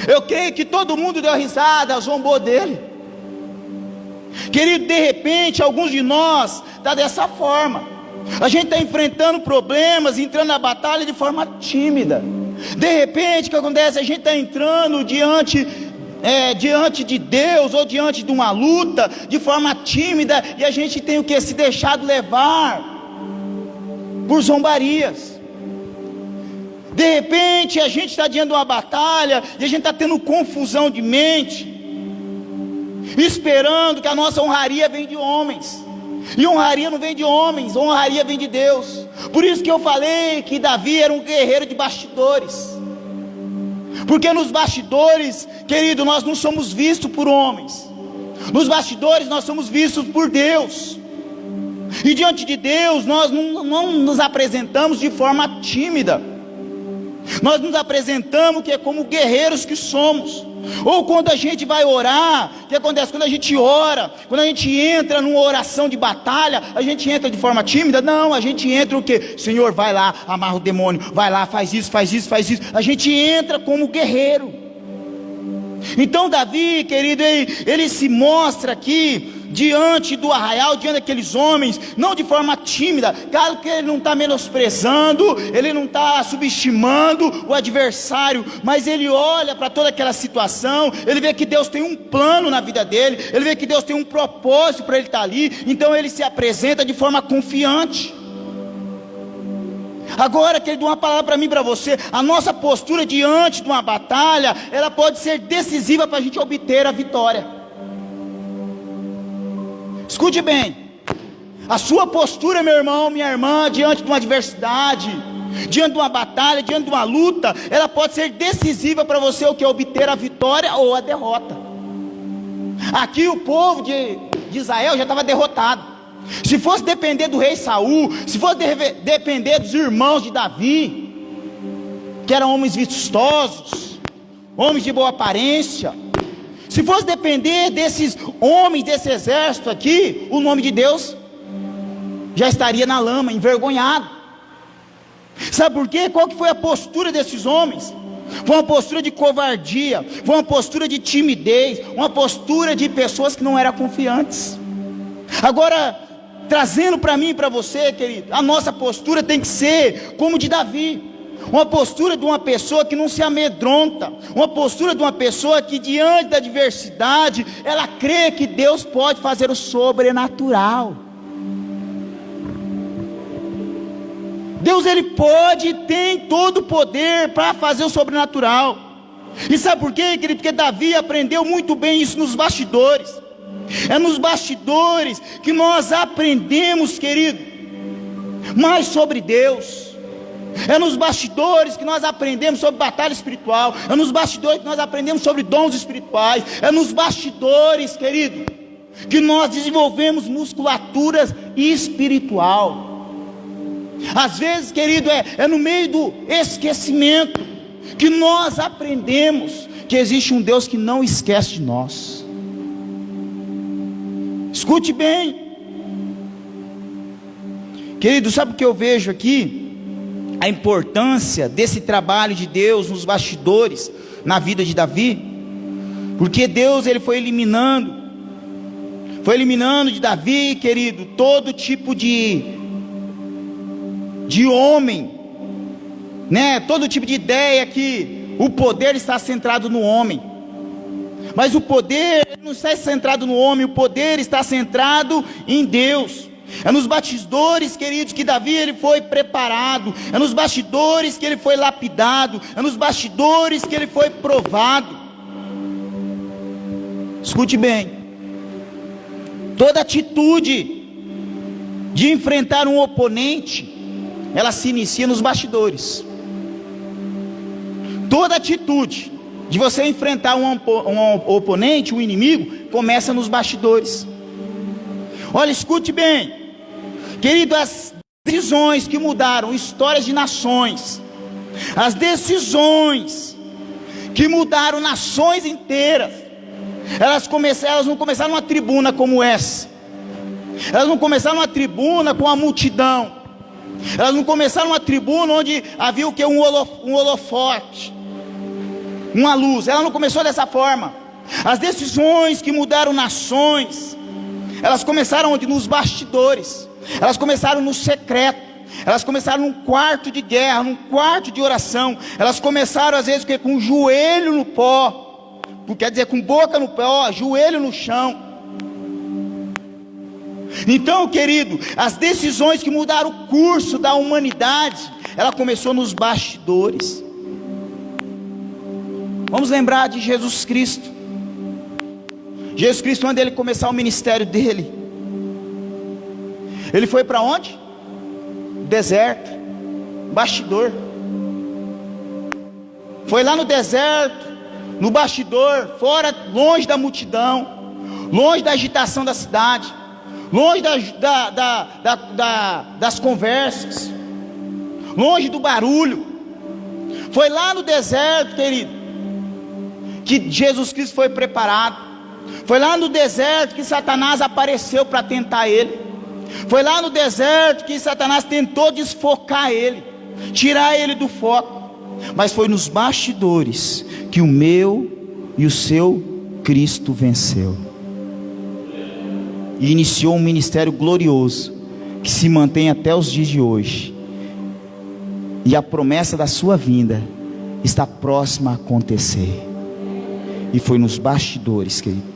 Eu creio que todo mundo deu risada, zombou dele. Querido, de repente alguns de nós está dessa forma. A gente está enfrentando problemas, entrando na batalha de forma tímida. De repente o que acontece? A gente está entrando diante de Deus ou diante de uma luta de forma tímida, e a gente tem o que? Se deixado levar por zombarias. De repente a gente está diante de uma batalha e a gente está tendo confusão de mente, esperando que a nossa honraria vem de homens, e honraria não vem de homens, honraria vem de Deus. Por isso que eu falei que Davi era um guerreiro de bastidores. Porque nos bastidores, querido, nós não somos vistos por homens. Nos bastidores nós somos vistos por Deus. E diante de Deus nós não nos apresentamos de forma tímida. Nós nos apresentamos que é como guerreiros que somos. Ou quando a gente vai orar, o que acontece? Quando a gente ora, quando a gente entra numa oração de batalha, a gente entra de forma tímida? Não, a gente entra o quê? Senhor, vai lá, amarra o demônio, vai lá, faz isso, faz isso, faz isso. A gente entra como guerreiro. Então Davi, querido, ele se mostra aqui diante do arraial, diante daqueles homens, não de forma tímida. Claro que ele não está menosprezando, ele não está subestimando o adversário, mas ele olha para toda aquela situação, ele vê que Deus tem um plano na vida dele, ele vê que Deus tem um propósito para ele estar ali, então ele se apresenta de forma confiante. Agora, querido, uma palavra para mim e para você: a nossa postura diante de uma batalha, ela pode ser decisiva para a gente obter a vitória. Escute bem, a sua postura, meu irmão, minha irmã, diante de uma adversidade, diante de uma batalha, diante de uma luta, ela pode ser decisiva para você o que? Obter a vitória ou a derrota. Aqui o povo de Israel já estava derrotado. Se fosse depender do rei Saul, se fosse depender dos irmãos de Davi, que eram homens vistosos, homens de boa aparência, se fosse depender desses homens, desse exército aqui, o nome de Deus já estaria na lama, envergonhado. Sabe por quê? Qual que foi a postura desses homens? Foi uma postura de covardia, foi uma postura de timidez, uma postura de pessoas que não eram confiantes. Agora, trazendo para mim e para você, querido, a nossa postura tem que ser como de Davi. Uma postura de uma pessoa que não se amedronta, uma postura de uma pessoa que diante da adversidade, ela crê que Deus pode fazer o sobrenatural. Deus, ele pode, tem todo o poder para fazer o sobrenatural. E sabe por quê, querido? Porque Davi aprendeu muito bem isso nos bastidores. É nos bastidores que nós aprendemos, querido, mais sobre Deus. É nos bastidores que nós aprendemos sobre batalha espiritual. É nos bastidores que nós aprendemos sobre dons espirituais. É nos bastidores, querido, que nós desenvolvemos musculatura espiritual. Às vezes, querido, é no meio do esquecimento que nós aprendemos que existe um Deus que não esquece de nós. Escute bem, querido, sabe o que eu vejo aqui? A importância desse trabalho de Deus nos bastidores, na vida de Davi, porque Deus, ele foi eliminando de Davi, querido, todo tipo de homem, né? Todo tipo de ideia que o poder está centrado no homem. Mas o poder não está centrado no homem, o poder está centrado em Deus. É nos bastidores, queridos, que Davi ele foi preparado. É nos bastidores que ele foi lapidado. É nos bastidores que ele foi provado. Escute bem, toda atitude de enfrentar um oponente, ela se inicia nos bastidores. Toda atitude de você enfrentar um oponente, um inimigo, começa nos bastidores. Olha, escute bem, querido, as decisões que mudaram histórias de nações, as decisões que mudaram nações inteiras, elas não começaram numa tribuna como essa, elas não começaram numa tribuna com a multidão, elas não começaram numa tribuna onde havia o que? Um holofote, uma luz. Ela não começou dessa forma. As decisões que mudaram nações, elas começaram onde? Nos bastidores. Elas começaram no secreto. Elas começaram num quarto de guerra, num quarto de oração. Elas começaram às vezes com o joelho no pó, quer dizer, com boca no pó, joelho no chão. Então, querido, as decisões que mudaram o curso da humanidade, ela começou nos bastidores. Vamos lembrar de Jesus Cristo. Jesus Cristo, quando ele começar o ministério dele, ele foi para onde? Deserto, bastidor. foi lá no deserto, no bastidor, fora, longe da multidão, longe da agitação da cidade, longe das conversas, longe do barulho. Foi lá no deserto, querido, que Jesus Cristo foi preparado. Foi lá no deserto que Satanás apareceu para tentar ele. Foi lá no deserto que Satanás tentou desfocar ele, tirar ele do foco. Mas foi nos bastidores que o meu e o seu Cristo venceu e iniciou um ministério glorioso que se mantém até os dias de hoje. E a promessa da sua vinda está próxima a acontecer. E foi nos bastidores, querido.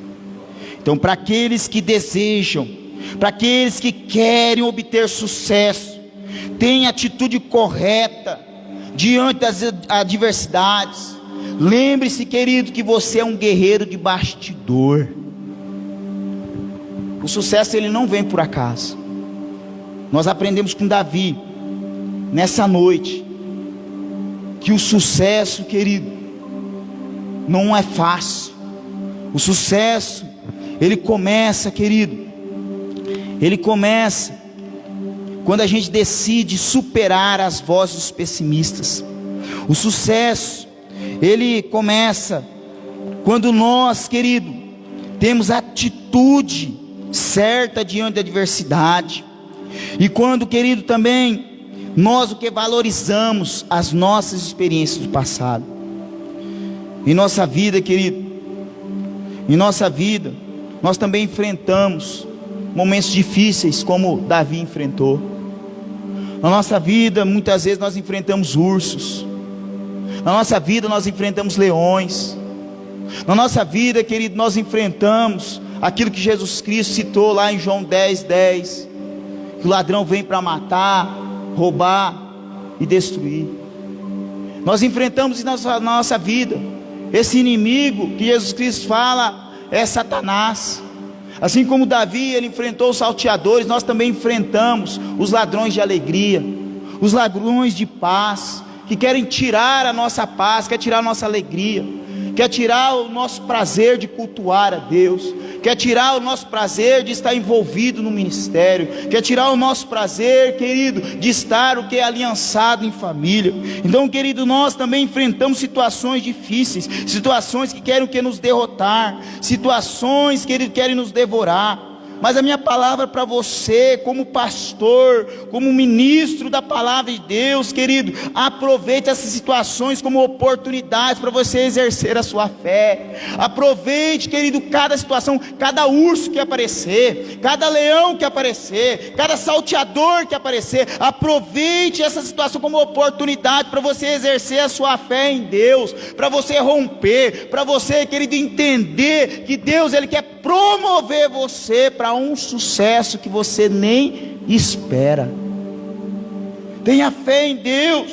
Então, para aqueles que desejam, para aqueles que querem obter sucesso, tenha atitude correta diante das adversidades. Lembre-se, querido, que você é um guerreiro de bastidor. O sucesso ele não vem por acaso. Nós aprendemos com Davi nessa noite que o sucesso, querido, não é fácil. O sucesso ele começa, querido, ele começa quando a gente decide superar as vozes pessimistas. O sucesso ele começa quando nós, querido, temos atitude certa diante da adversidade. E quando, querido, também nós o que valorizamos as nossas experiências do passado. Em nossa vida, querido, em nossa vida nós também enfrentamos momentos difíceis, como Davi enfrentou. Na nossa vida muitas vezes nós enfrentamos ursos. Na nossa vida nós enfrentamos leões. Na nossa vida, querido, nós enfrentamos aquilo que Jesus Cristo citou lá em João 10:10, que o ladrão vem para matar, roubar e destruir. Nós enfrentamos na nossa vida esse inimigo que Jesus Cristo fala é Satanás. Assim como Davi ele enfrentou os salteadores, nós também enfrentamos os ladrões de alegria, os ladrões de paz, que querem tirar a nossa paz, quer tirar a nossa alegria, quer tirar o nosso prazer de cultuar a Deus, quer tirar o nosso prazer de estar envolvido no ministério, quer tirar o nosso prazer, querido, de estar o que é aliançado em família. Então, querido, nós também enfrentamos situações difíceis, situações que querem que nos derrotar, situações que querem nos devorar. Mas a minha palavra para você, como pastor, como ministro da palavra de Deus, querido, aproveite essas situações como oportunidades para você exercer a sua fé. Aproveite, querido, cada situação, cada urso que aparecer, cada leão que aparecer, cada salteador que aparecer. Aproveite essa situação como oportunidade para você exercer a sua fé em Deus, para você romper, para você, querido, entender que Deus ele quer promover você para um sucesso que você nem espera. Tenha fé em Deus.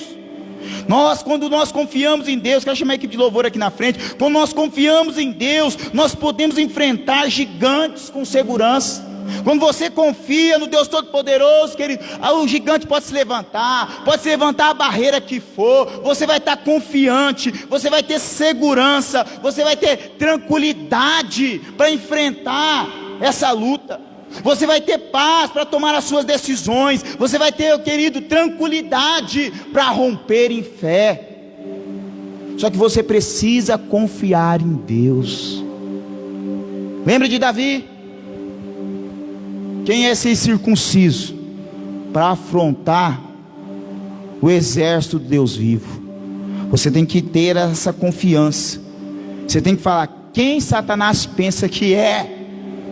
Quando nós confiamos em Deus, quero chamar a equipe de louvor aqui na frente. Quando nós confiamos em Deus, nós podemos enfrentar gigantes com segurança. Quando você confia no Deus Todo-Poderoso, querido, o gigante pode se levantar a barreira que for, você vai estar confiante, você vai ter segurança, você vai ter tranquilidade para enfrentar essa luta, você vai ter paz para tomar as suas decisões, você vai ter, querido, tranquilidade para romper em fé. Só que você precisa confiar em Deus. Lembra de Davi? Quem é ser circunciso para afrontar o exército de Deus vivo? Você tem que ter essa confiança. Você tem que falar: quem Satanás pensa que é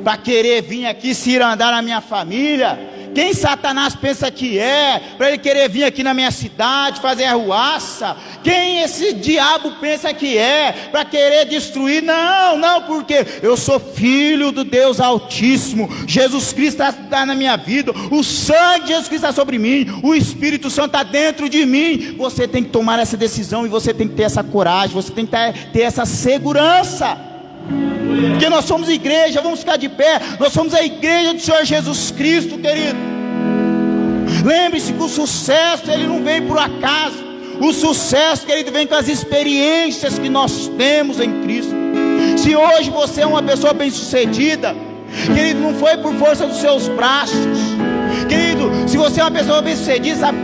para querer vir aqui se irandar na minha família? Quem Satanás pensa que é para ele querer vir aqui na minha cidade fazer arruaça? Quem esse diabo pensa que é para querer destruir? Não, porque eu sou filho do Deus Altíssimo. Jesus Cristo está na minha vida, o sangue de Jesus Cristo está sobre mim, o Espírito Santo está dentro de mim. Você tem que tomar essa decisão e você tem que ter essa coragem, você tem que ter essa segurança, porque nós somos igreja. Vamos ficar de pé. Nós somos a igreja do Senhor Jesus Cristo, querido. Lembre-se que o sucesso ele não vem por acaso. O sucesso, querido, vem com as experiências que nós temos em Cristo. Se hoje você é uma pessoa bem-sucedida, querido, não foi por força dos seus braços. Querido, se você é uma pessoa bem-sucedida, sabe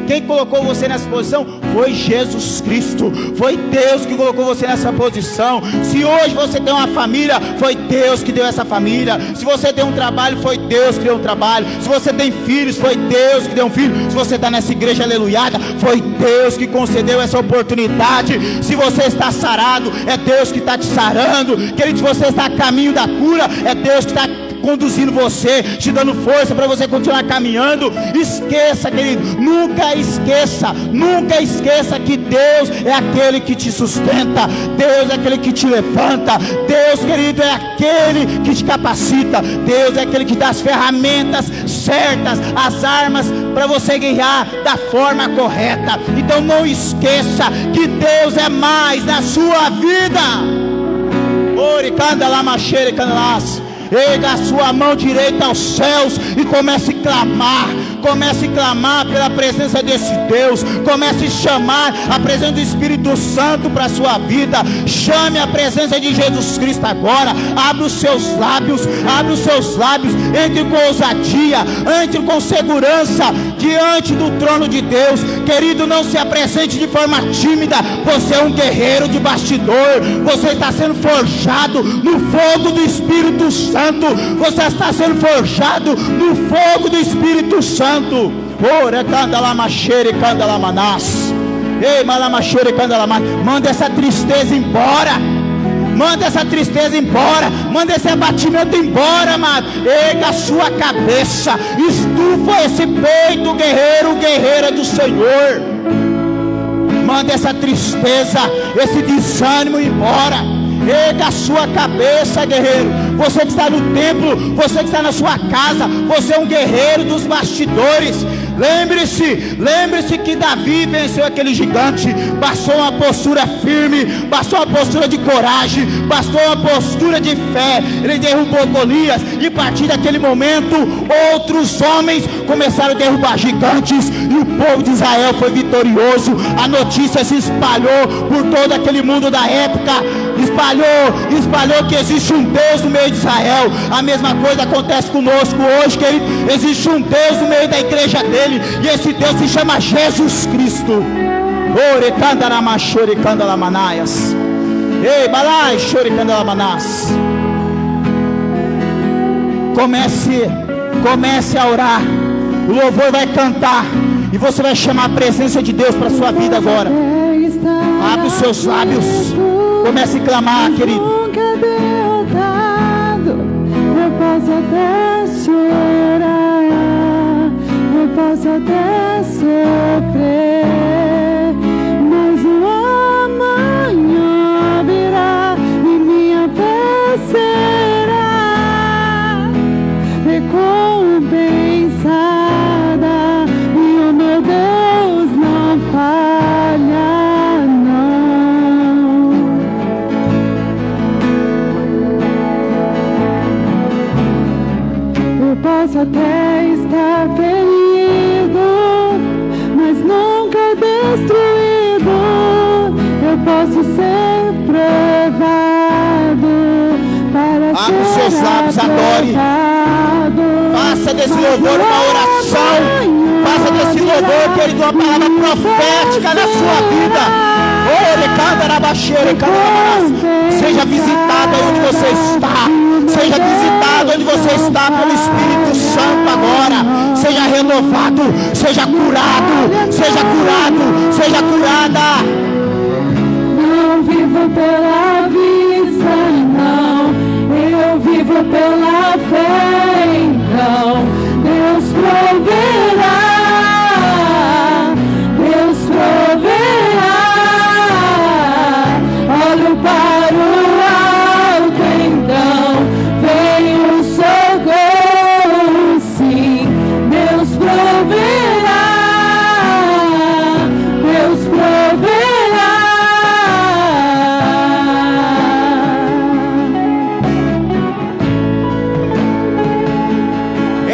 quem colocou você nessa posição? Foi Jesus Cristo. Foi Deus que colocou você nessa posição. Se hoje você tem uma família, foi Deus que deu essa família. Se você tem um trabalho, foi Deus que deu um trabalho. Se você tem filhos, foi Deus que deu um filho. Se você está nessa igreja aleluiada, foi Deus que concedeu essa oportunidade. Se você está sarado, é Deus que está te sarando. Querido, se você está a caminho da cura, é Deus que está conduzindo você, te dando força para você continuar caminhando. Esqueça, querido, nunca esqueça que Deus é aquele que te sustenta, Deus é aquele que te levanta, Deus, querido, é aquele que te capacita, Deus é aquele que dá as ferramentas certas, as armas para você guerrear da forma correta. Então não esqueça que Deus é mais na sua vida. Ore, canda lá, machere, canda lá. Erga a sua mão direita aos céus e comece a clamar. Comece a clamar pela presença desse Deus. Comece a chamar a presença do Espírito Santo para a sua vida. Chame a presença de Jesus Cristo agora. Abre os seus lábios. Abre os seus lábios. Entre com ousadia. Entre com segurança diante do trono de Deus. Querido, não se apresente de forma tímida. Você é um guerreiro de bastidor. Você está sendo forjado no fogo do Espírito Santo. Você está sendo forjado no fogo do Espírito Santo. Ora, canda lá, machere, canda lá, manás. Ei, malamachere, canda lá, manás. Manda essa tristeza embora. Manda essa tristeza embora. Manda esse abatimento embora, amado. Erga a sua cabeça. Estufa esse peito, guerreiro, guerreira do Senhor. Manda essa tristeza, esse desânimo embora. Erga a sua cabeça, guerreiro. Você que está no templo, você que está na sua casa, você é um guerreiro dos bastidores. Lembre-se que Davi venceu aquele gigante. Bastou uma postura firme, bastou uma postura de coragem, bastou uma postura de fé. Ele derrubou Golias, e a partir daquele momento outros homens começaram a derrubar gigantes, e o povo de Israel foi vitorioso. A notícia se espalhou por todo aquele mundo da época. Espalhou que existe um Deus no meio de Israel. A mesma coisa acontece conosco hoje, querido. Existe um Deus no meio da igreja dele, e esse Deus se chama Jesus Cristo. Ore canda na machore canda la manaias. Ei, balai chore canda la manás. Comece a orar. O louvor vai cantar e você vai chamar a presença de Deus para sua vida agora. Abre os seus lábios. Comece a clamar, querido. Nunca derrotado, eu posso até chorar, eu posso até sofrer, mas o amanhã virá e minha fé será recompensada, e o meu Deus não falha. Posso até estar ferido, mas nunca destruído. Eu posso ser provado para Abre os ser seus lábios, adore. Faça desse louvor uma oração. Faça desse louvor, querido, uma palavra profética na sua vida. Seja visitado aí onde você está. Seja visitado onde você está pelo Espírito Santo agora. Seja renovado, seja curado, seja curado, seja curada. Não vivo pela vista, não, eu vivo pela fé. Então Deus proverá, Deus proverá. Olho para o alto, então vem o socorro, sim. Deus proverá, Deus proverá.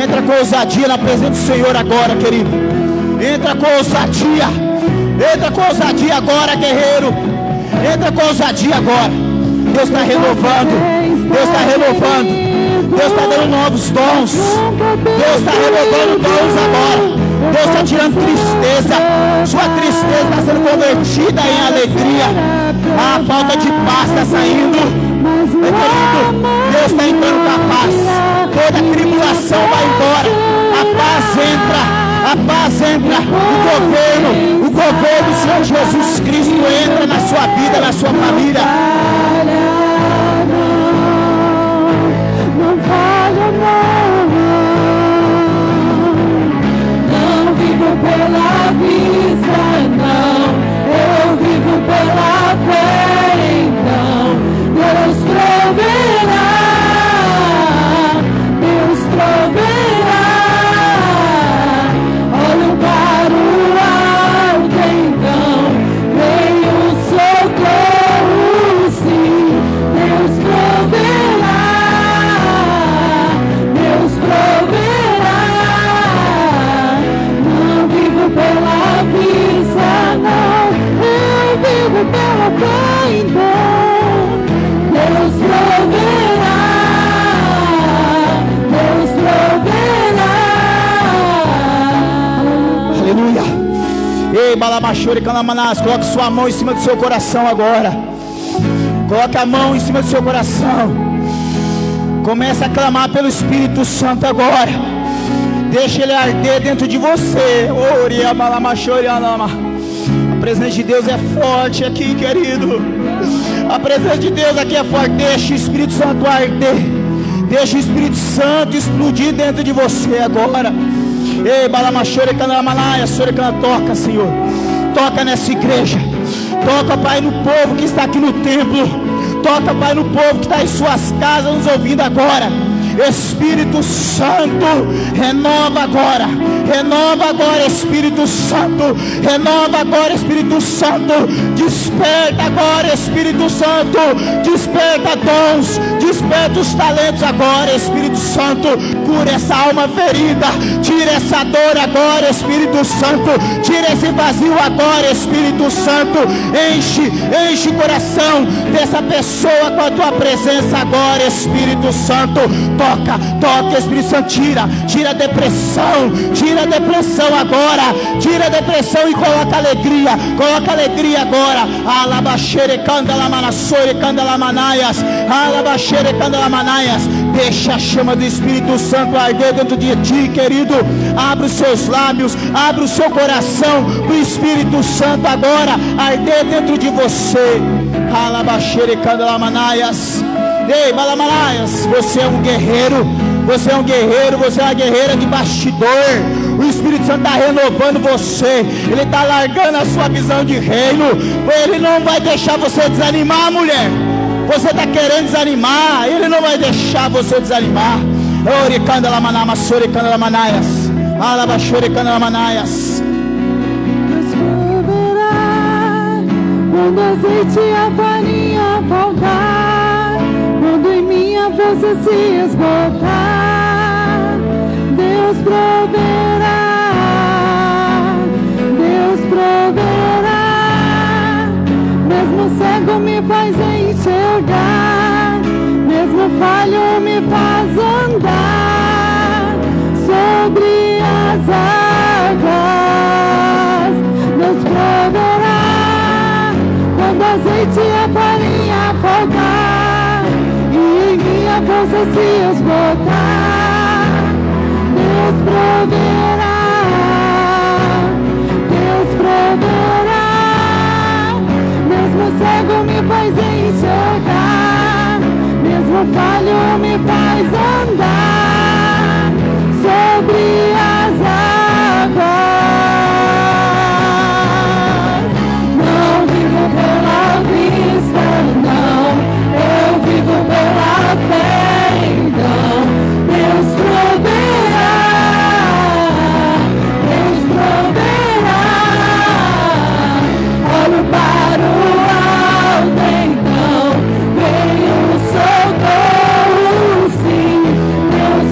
Entra com ousadia na presença do Senhor agora, querido. Entra com ousadia. Entra com ousadia agora, guerreiro. Entra com ousadia agora. Deus está renovando. Deus está renovando. Deus está dando novos dons. Deus está renovando dons agora. Deus está tirando tristeza. Sua tristeza está sendo convertida em alegria. A falta de paz está saindo. Deus está entrando com a paz. Toda tribulação vai embora. A paz entra. A paz entra. O governo do Senhor Jesus Cristo entra na sua vida, na sua família. Não falha, não vivo pela vista, não, eu vivo pela fé, então Deus proverá, Deus proverá. Olho para o alto, então vem o socorro, sim, Deus proverá, Deus proverá. Não vivo pela vista, não, eu vivo pela fé, então Deus proverá, Deus proverá. Aleluia. Ei, Balamachore, Canamanás, coloque sua mão em cima do seu coração agora. Coloque a mão em cima do seu coração. Comece a clamar pelo Espírito Santo agora. Deixa ele arder dentro de você. Oria, Balamachore, Anama. A presença de Deus é forte aqui, querido. A presença de Deus aqui é forte. Deixa o Espírito Santo arder. Deixa o Espírito Santo explodir dentro de você agora. Ei, Balamachore, Canamanaya, Sorecana, toca, Senhor. Toca nessa igreja. Toca, Pai, no povo que está aqui no templo. Toca, Pai, no povo que está em suas casas nos ouvindo agora. Espírito Santo, renova agora, Espírito Santo, renova agora, Espírito Santo, desperta agora, Espírito Santo, desperta dons, desperta os talentos agora, Espírito Santo, cura essa alma ferida, tira essa dor agora, Espírito Santo, tira esse vazio agora, Espírito Santo, enche o coração dessa pessoa com a tua presença agora, Espírito Santo. Toca, Espírito Santo, tira a depressão agora, tira a depressão e coloca alegria agora. Alabaxere, candalamanasore, candalamanaias, alabaxere, candalamanaias. Deixa a chama do Espírito Santo arder dentro de ti, querido. Abre os seus lábios, abre o seu coração, o Espírito Santo agora arder dentro de você. Alabaxere, candalamanaias. Ei, Balamanaias, você é um guerreiro, você é uma guerreira de bastidor. O Espírito Santo está renovando você, Ele está largando a sua visão de reino. Ele não vai deixar você desanimar, mulher. Você está querendo desanimar, Ele não vai deixar você desanimar. Oricanda lamanama, soricanda lamanaias, alabachoricanda lamanaias. Deus proverá quando azeite e a farinha faltar, quando em minha força se esgotar. Deus proverá, Deus proverá. Mesmo cego me faz enxergar, mesmo falho me faz andar sobre as águas. Deus proverá quando azeite e a farinha faltar e em minha força se esgotar. Deus proverá, Deus proverá. Mesmo cego me faz enxergar, mesmo falho me faz andar sobre as águas. Não vivo pela vista, não, eu vivo pela fé. Então Deus proverá, Deus proverá. Olho para o alto, então vem o socorro, sim, Deus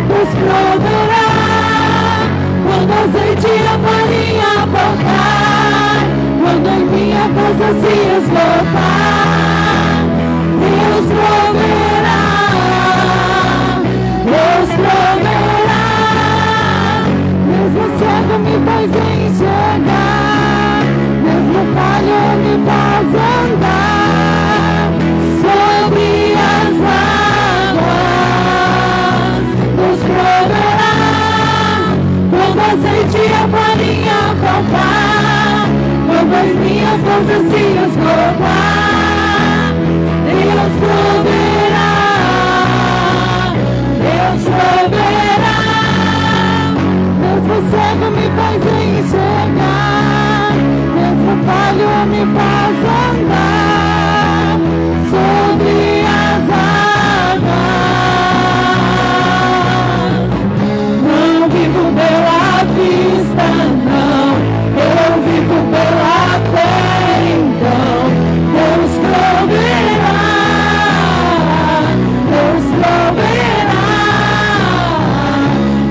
Deus proverá, quando azeite e a farinha faltar, quando em minha casa se esgotar, Deus proverá, Deus proverá, mesmo cego me faz enxergar, mesmo falho me faz andar sobre as águas. Deus proverá, quando azeite e a farinha faltar, quando as minhas coisas se esgotar, Deus proverá, Deus proverá, mesmo cego me faz enxergar, mesmo falho me faz andar sobre as águas. Não vivo pela vista, não, eu vivo pela fé, então Deus proverá, Deus proverá.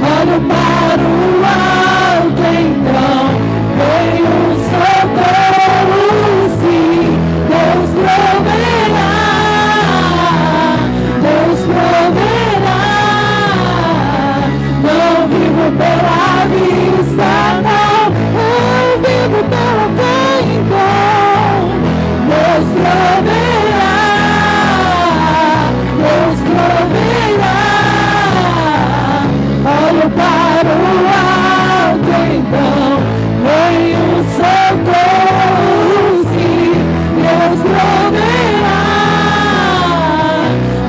Olho para o alto, então vem o socorro, sim, Deus proverá, Deus proverá. Não vivo pela vista, não, eu vivo pela fé, então Deus proverá, Deus proverá. Olho para o alto, então vem o socorro, sim, Deus proverá,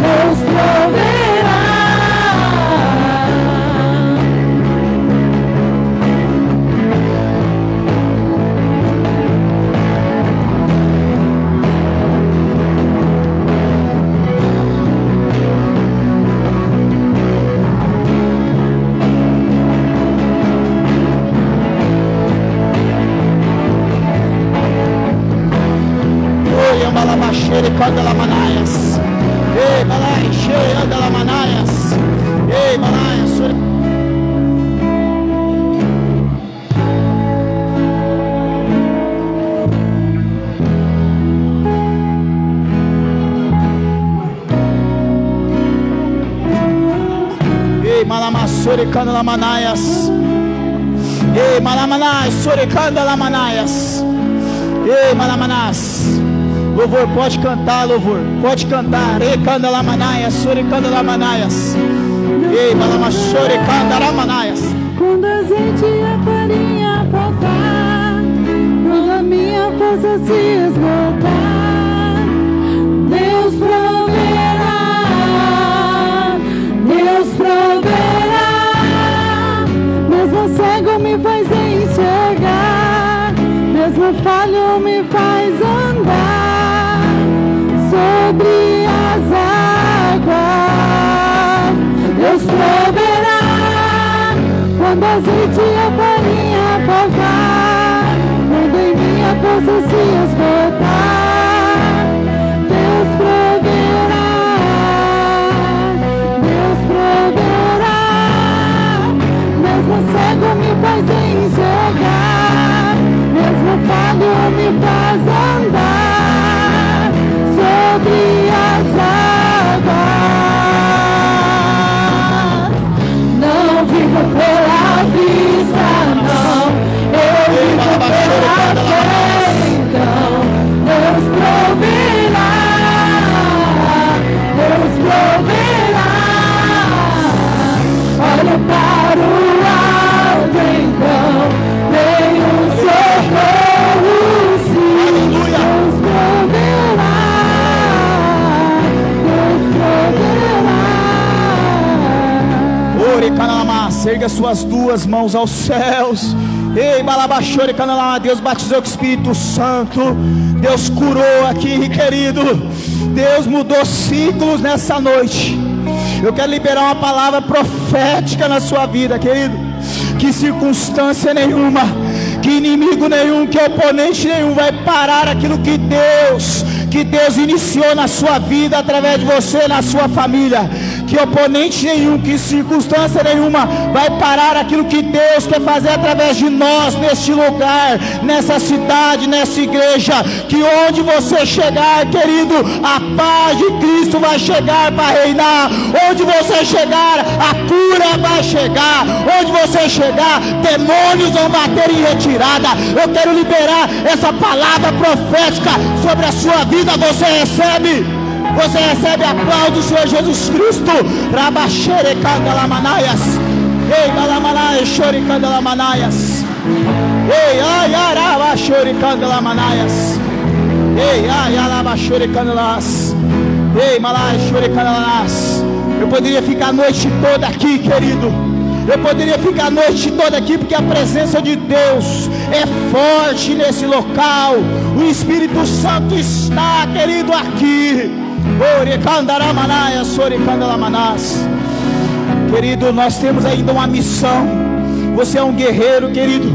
Deus proverá. Oi, ambalabaxere, candalamanaias. Ei, balai, cheia, andalamanaias. Ei, balai, sore. Ei, malamassore, candalamanaias. Ei, malamanais, sore, candalamanaias. Ei, malamanás. Louvor, pode cantar, louvor, pode cantar. Ei, candalamanaias, sore, candalamanaias. Ei, malamassore, candalamanaias. Quando a azeite e a farinha faltar, quando a minha força se esgotar, Deus proverá, Deus proverá. Mesmo cego me faz enxergar, mesmo falho me faz andar sobre as águas. Deus proverá, quando a azeite e a farinha faltar, quando em minha força se esgotar, Deus proverá, Deus proverá. Mesmo cego me faz enxergar, mesmo falho me faz andar sobre as águas. Não vivo pela vista, não, eu vivo pela fé, então Deus proverá, Deus proverá. Olho para o alto, então vem o socorro, sim, Deus proverá, Deus proverá. Ore, canalama, erga suas duas mãos aos céus. Ei, balabachore, canalama, Deus batizou com o Espírito Santo. Deus curou aqui, querido. Deus mudou ciclos nessa noite. Eu quero liberar uma palavra profética na sua vida, querido. Que circunstância nenhuma, que inimigo nenhum, que oponente nenhum vai parar aquilo que Deus que Deus iniciou na sua vida, através de você, na sua família. Que oponente nenhum, que circunstância nenhuma vai parar aquilo que Deus quer fazer através de nós, neste lugar, nessa cidade, nessa igreja. Que onde você chegar, querido, a paz de Cristo vai chegar para reinar. Onde você chegar, a cura vai chegar. Onde você chegar, demônios vão bater em retirada. Eu quero liberar essa palavra profética sobre a sua vida. Você recebe a paz do Senhor Jesus Cristo. Rabaxere candalamanaias. Ei, galamanaias, chore candalamanaias. Ei, ai, araba, chore candalamanaias. Ei, ai, araba, chore candalas. Ei, malai, chore candalas. Eu poderia ficar a noite toda aqui, querido. Eu poderia ficar a noite toda aqui, porque a presença de Deus é forte nesse local. O Espírito Santo está, querido, aqui. Querido, nós temos ainda uma missão. Você é um guerreiro, querido.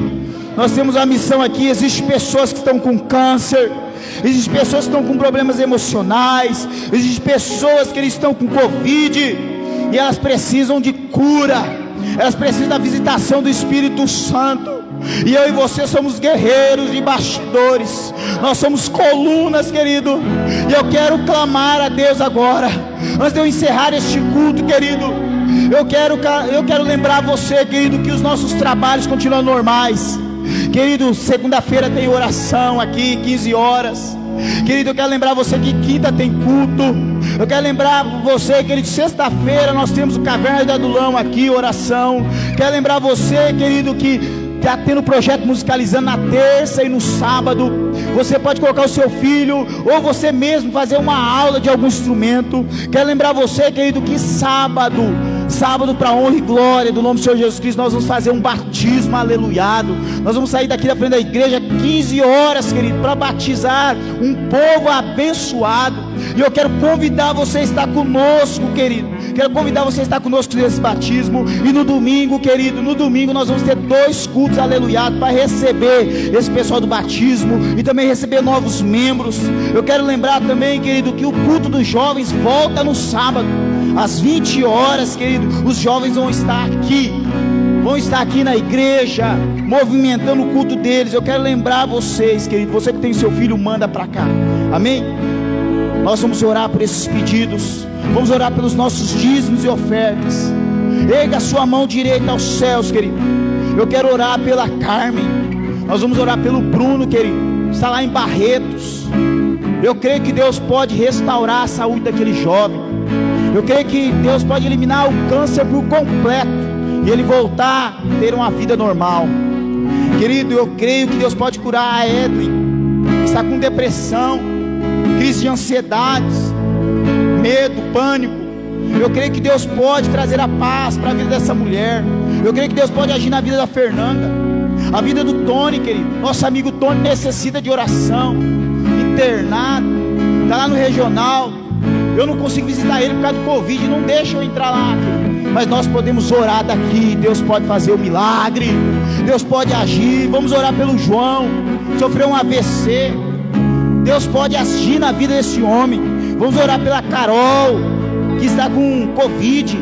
Nós temos uma missão aqui. Existem pessoas que estão com câncer, existem pessoas que estão com problemas emocionais, existem pessoas que estão com Covid, e elas precisam de cura, elas precisam da visitação do Espírito Santo. E eu e você somos guerreiros de bastidores, nós somos colunas, querido. E eu quero clamar a Deus agora, antes de eu encerrar este culto, querido. Eu quero lembrar você, querido, que os nossos trabalhos continuam normais. Querido, segunda-feira tem oração aqui, 15 horas. Querido, eu quero lembrar você que quinta tem culto. Eu quero lembrar você, querido, sexta-feira nós temos o Caverna de Adulão aqui, oração. Quero lembrar você, querido, que está tendo projeto musicalizando na terça e no sábado. Você pode colocar o seu filho, ou você mesmo fazer uma aula de algum instrumento. Quero lembrar você, querido, que sábado, para honra e glória do nome do Senhor Jesus Cristo, nós vamos fazer um batismo aleluiado. Nós vamos sair daqui da frente da igreja 15 horas, querido, para batizar um povo abençoado. E eu quero convidar você a estar conosco, querido. Quero convidar você a estar conosco nesse batismo. E no domingo, querido, no domingo nós vamos ter 2 cultos aleluiados para receber esse pessoal do batismo e também receber novos membros. Eu quero lembrar também, querido, que o culto dos jovens volta no sábado às 20 horas, querido. Os jovens vão estar aqui na igreja, movimentando o culto deles. Eu quero lembrar vocês, querido, você que tem seu filho, manda para cá, amém? Nós vamos orar por esses pedidos, vamos orar pelos nossos dízimos e ofertas. Erga a sua mão direita aos céus, querido. Eu quero orar pela Carmen, nós vamos orar pelo Bruno, querido, está lá em Barretos. Eu creio que Deus pode restaurar a saúde daquele jovem. Eu creio que Deus pode eliminar o câncer por completo e ele voltar a ter uma vida normal. Querido, eu creio que Deus pode curar a Edwin, que está com depressão, crise de ansiedades, medo, pânico. Eu creio que Deus pode trazer a paz para a vida dessa mulher. Eu creio que Deus pode agir na vida da Fernanda, a vida do Tony, querido. Nosso amigo Tony necessita de oração, internado, está lá no regional. Eu não consigo visitar ele por causa do Covid, não deixa eu entrar lá, querido. Mas nós podemos orar daqui. Deus pode fazer o milagre, Deus pode agir. Vamos orar pelo João, sofreu um AVC. Deus pode agir na vida desse homem. Vamos orar pela Carol, que está com Covid.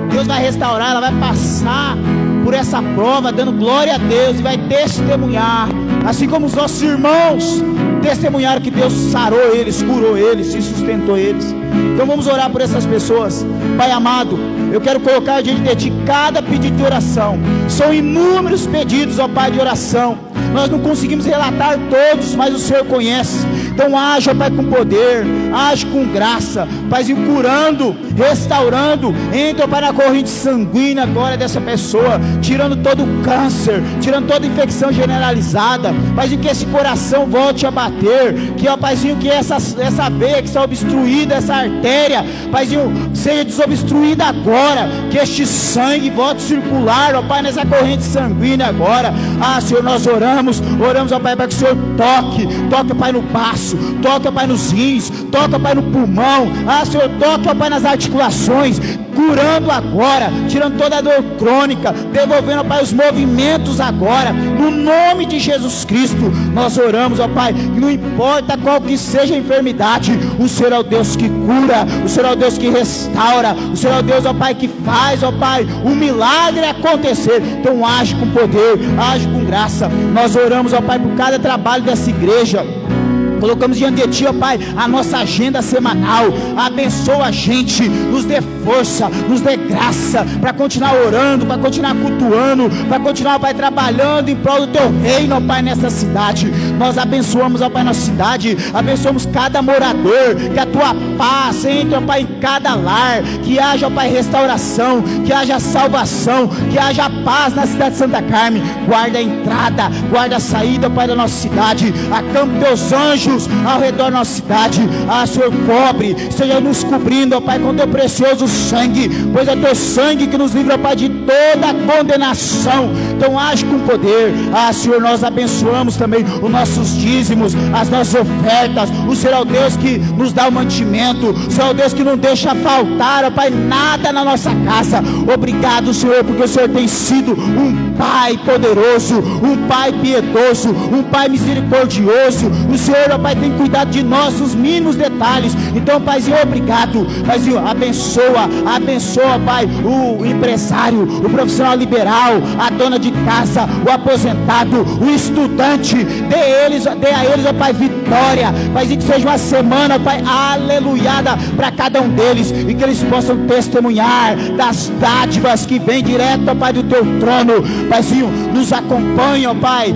Deus vai restaurar, ela vai passar por essa prova, dando glória a Deus, e vai testemunhar, assim como os nossos irmãos testemunharam que Deus sarou eles, curou eles e sustentou eles. Então vamos orar por essas pessoas. Pai amado, eu quero colocar diante de Ti cada pedido de oração. São inúmeros pedidos, ó Pai, de oração. Nós não conseguimos relatar todos, mas o Senhor conhece. Então age, ó Pai, com poder, age com graça, Paizinho, curando, restaurando. Entra, ó Pai, na corrente sanguínea agora dessa pessoa, tirando todo o câncer, tirando toda infecção generalizada. Paizinho, que esse coração volte a bater, que, ó Paizinho, que essa veia que está obstruída, essa artéria, Paizinho, seja desobstruída agora. Que este sangue volte a circular, ó Pai, nessa corrente sanguínea agora. Ah, Senhor, nós oramos, ó Pai, para que o Senhor toque, ó Pai, no baço. baço, toca, Pai, nos rins, toca, Pai, no pulmão, Senhor, toca, Pai, nas articulações, curando agora, tirando toda a dor crônica, devolvendo, Pai, os movimentos agora, no nome de Jesus Cristo. Nós oramos, ó Pai, que não importa qual que seja a enfermidade, o Senhor é o Deus que cura, o Senhor é o Deus que restaura, o Senhor é o Deus, ó Pai, que faz, ó Pai, o milagre acontecer. Então age com poder, age com graça. Nós oramos, ó Pai, por cada trabalho dessa igreja. Colocamos diante de Ti, ó Pai, a nossa agenda semanal. Abençoa a gente, nos dê força, nos dê graça para continuar orando, para continuar cultuando, para continuar, ó Pai, trabalhando em prol do Teu reino, ó Pai, nessa cidade. Nós abençoamos, ó Pai, nossa cidade, abençoamos cada morador, que a Tua paz entre, ó Pai, em cada lar, que haja, ó Pai, restauração, que haja salvação, que haja paz na cidade de Santa Carmen. Guarda a entrada, guarda a saída, ó Pai, da nossa cidade. Acampe Teus anjos ao redor da nossa cidade. Senhor, cobre, esteja nos cobrindo, ó Pai, com Teu precioso sangue, pois é Teu sangue que nos livra, ó Pai, de toda condenação. Então age com poder. Senhor, nós abençoamos também os nossos dízimos, as nossas ofertas. O Senhor é o Deus que nos dá o mantimento, o Senhor é o Deus que não deixa faltar, ó Pai, nada na nossa casa. Obrigado, Senhor, porque o Senhor tem sido um Pai poderoso, um Pai piedoso, um Pai misericordioso. O Senhor, ó Pai, tem cuidado de nós nos mínimos detalhes. Então, Paizinho, obrigado. Paizinho, abençoa, ó Pai, o empresário, o profissional liberal, a dona de casa, o aposentado, o estudante. Dê a eles, ó Pai, vitória. Paizinho, que seja uma semana, ó Pai, aleluiada para cada um deles, e que eles possam testemunhar das dádivas que vêm direto, ó Pai, do Teu trono. Paizinho, nos acompanha, ó Pai,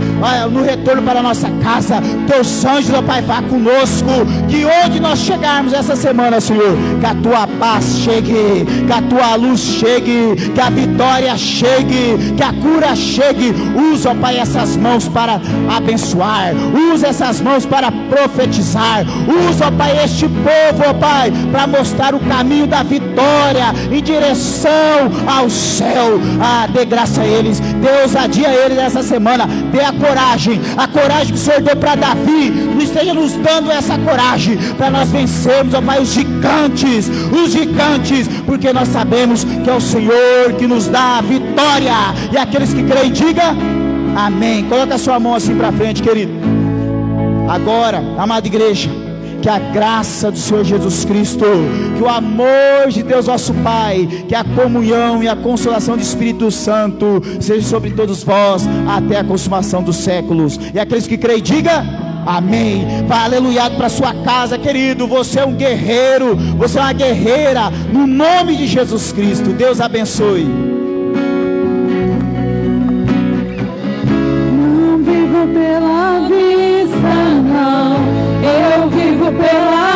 no retorno para a nossa casa. Teus anjos, ó Pai, vá conosco, que onde nós chegarmos essa semana, Senhor, que a Tua paz chegue, que a Tua luz chegue, que a vitória chegue, que a cura chegue. Usa, ó Pai, essas mãos para abençoar, usa essas mãos para profetizar, usa, ó Pai, este povo, ó Pai, para mostrar o caminho da vitória em direção ao céu. Dê graça a eles, dê ousadia a eles essa semana, dê a coragem que o Senhor deu para Davi. Não esteja nos dando essa coragem para nós vencermos, ó Pai, os gigantes, porque nós sabemos que é o Senhor que nos dá a vitória. E aqueles que creem, diga amém. Coloca a sua mão assim para frente, querido. Agora, amada igreja, que a graça do Senhor Jesus Cristo, que o amor de Deus nosso Pai, que a comunhão e a consolação do Espírito Santo seja sobre todos vós até a consumação dos séculos. E aqueles que creem, diga amém. Vá aleluiado para sua casa, querido. Você é um guerreiro, você é uma guerreira, no nome de Jesus Cristo. Deus abençoe. Não vivo pela vista, não, eu vivo pela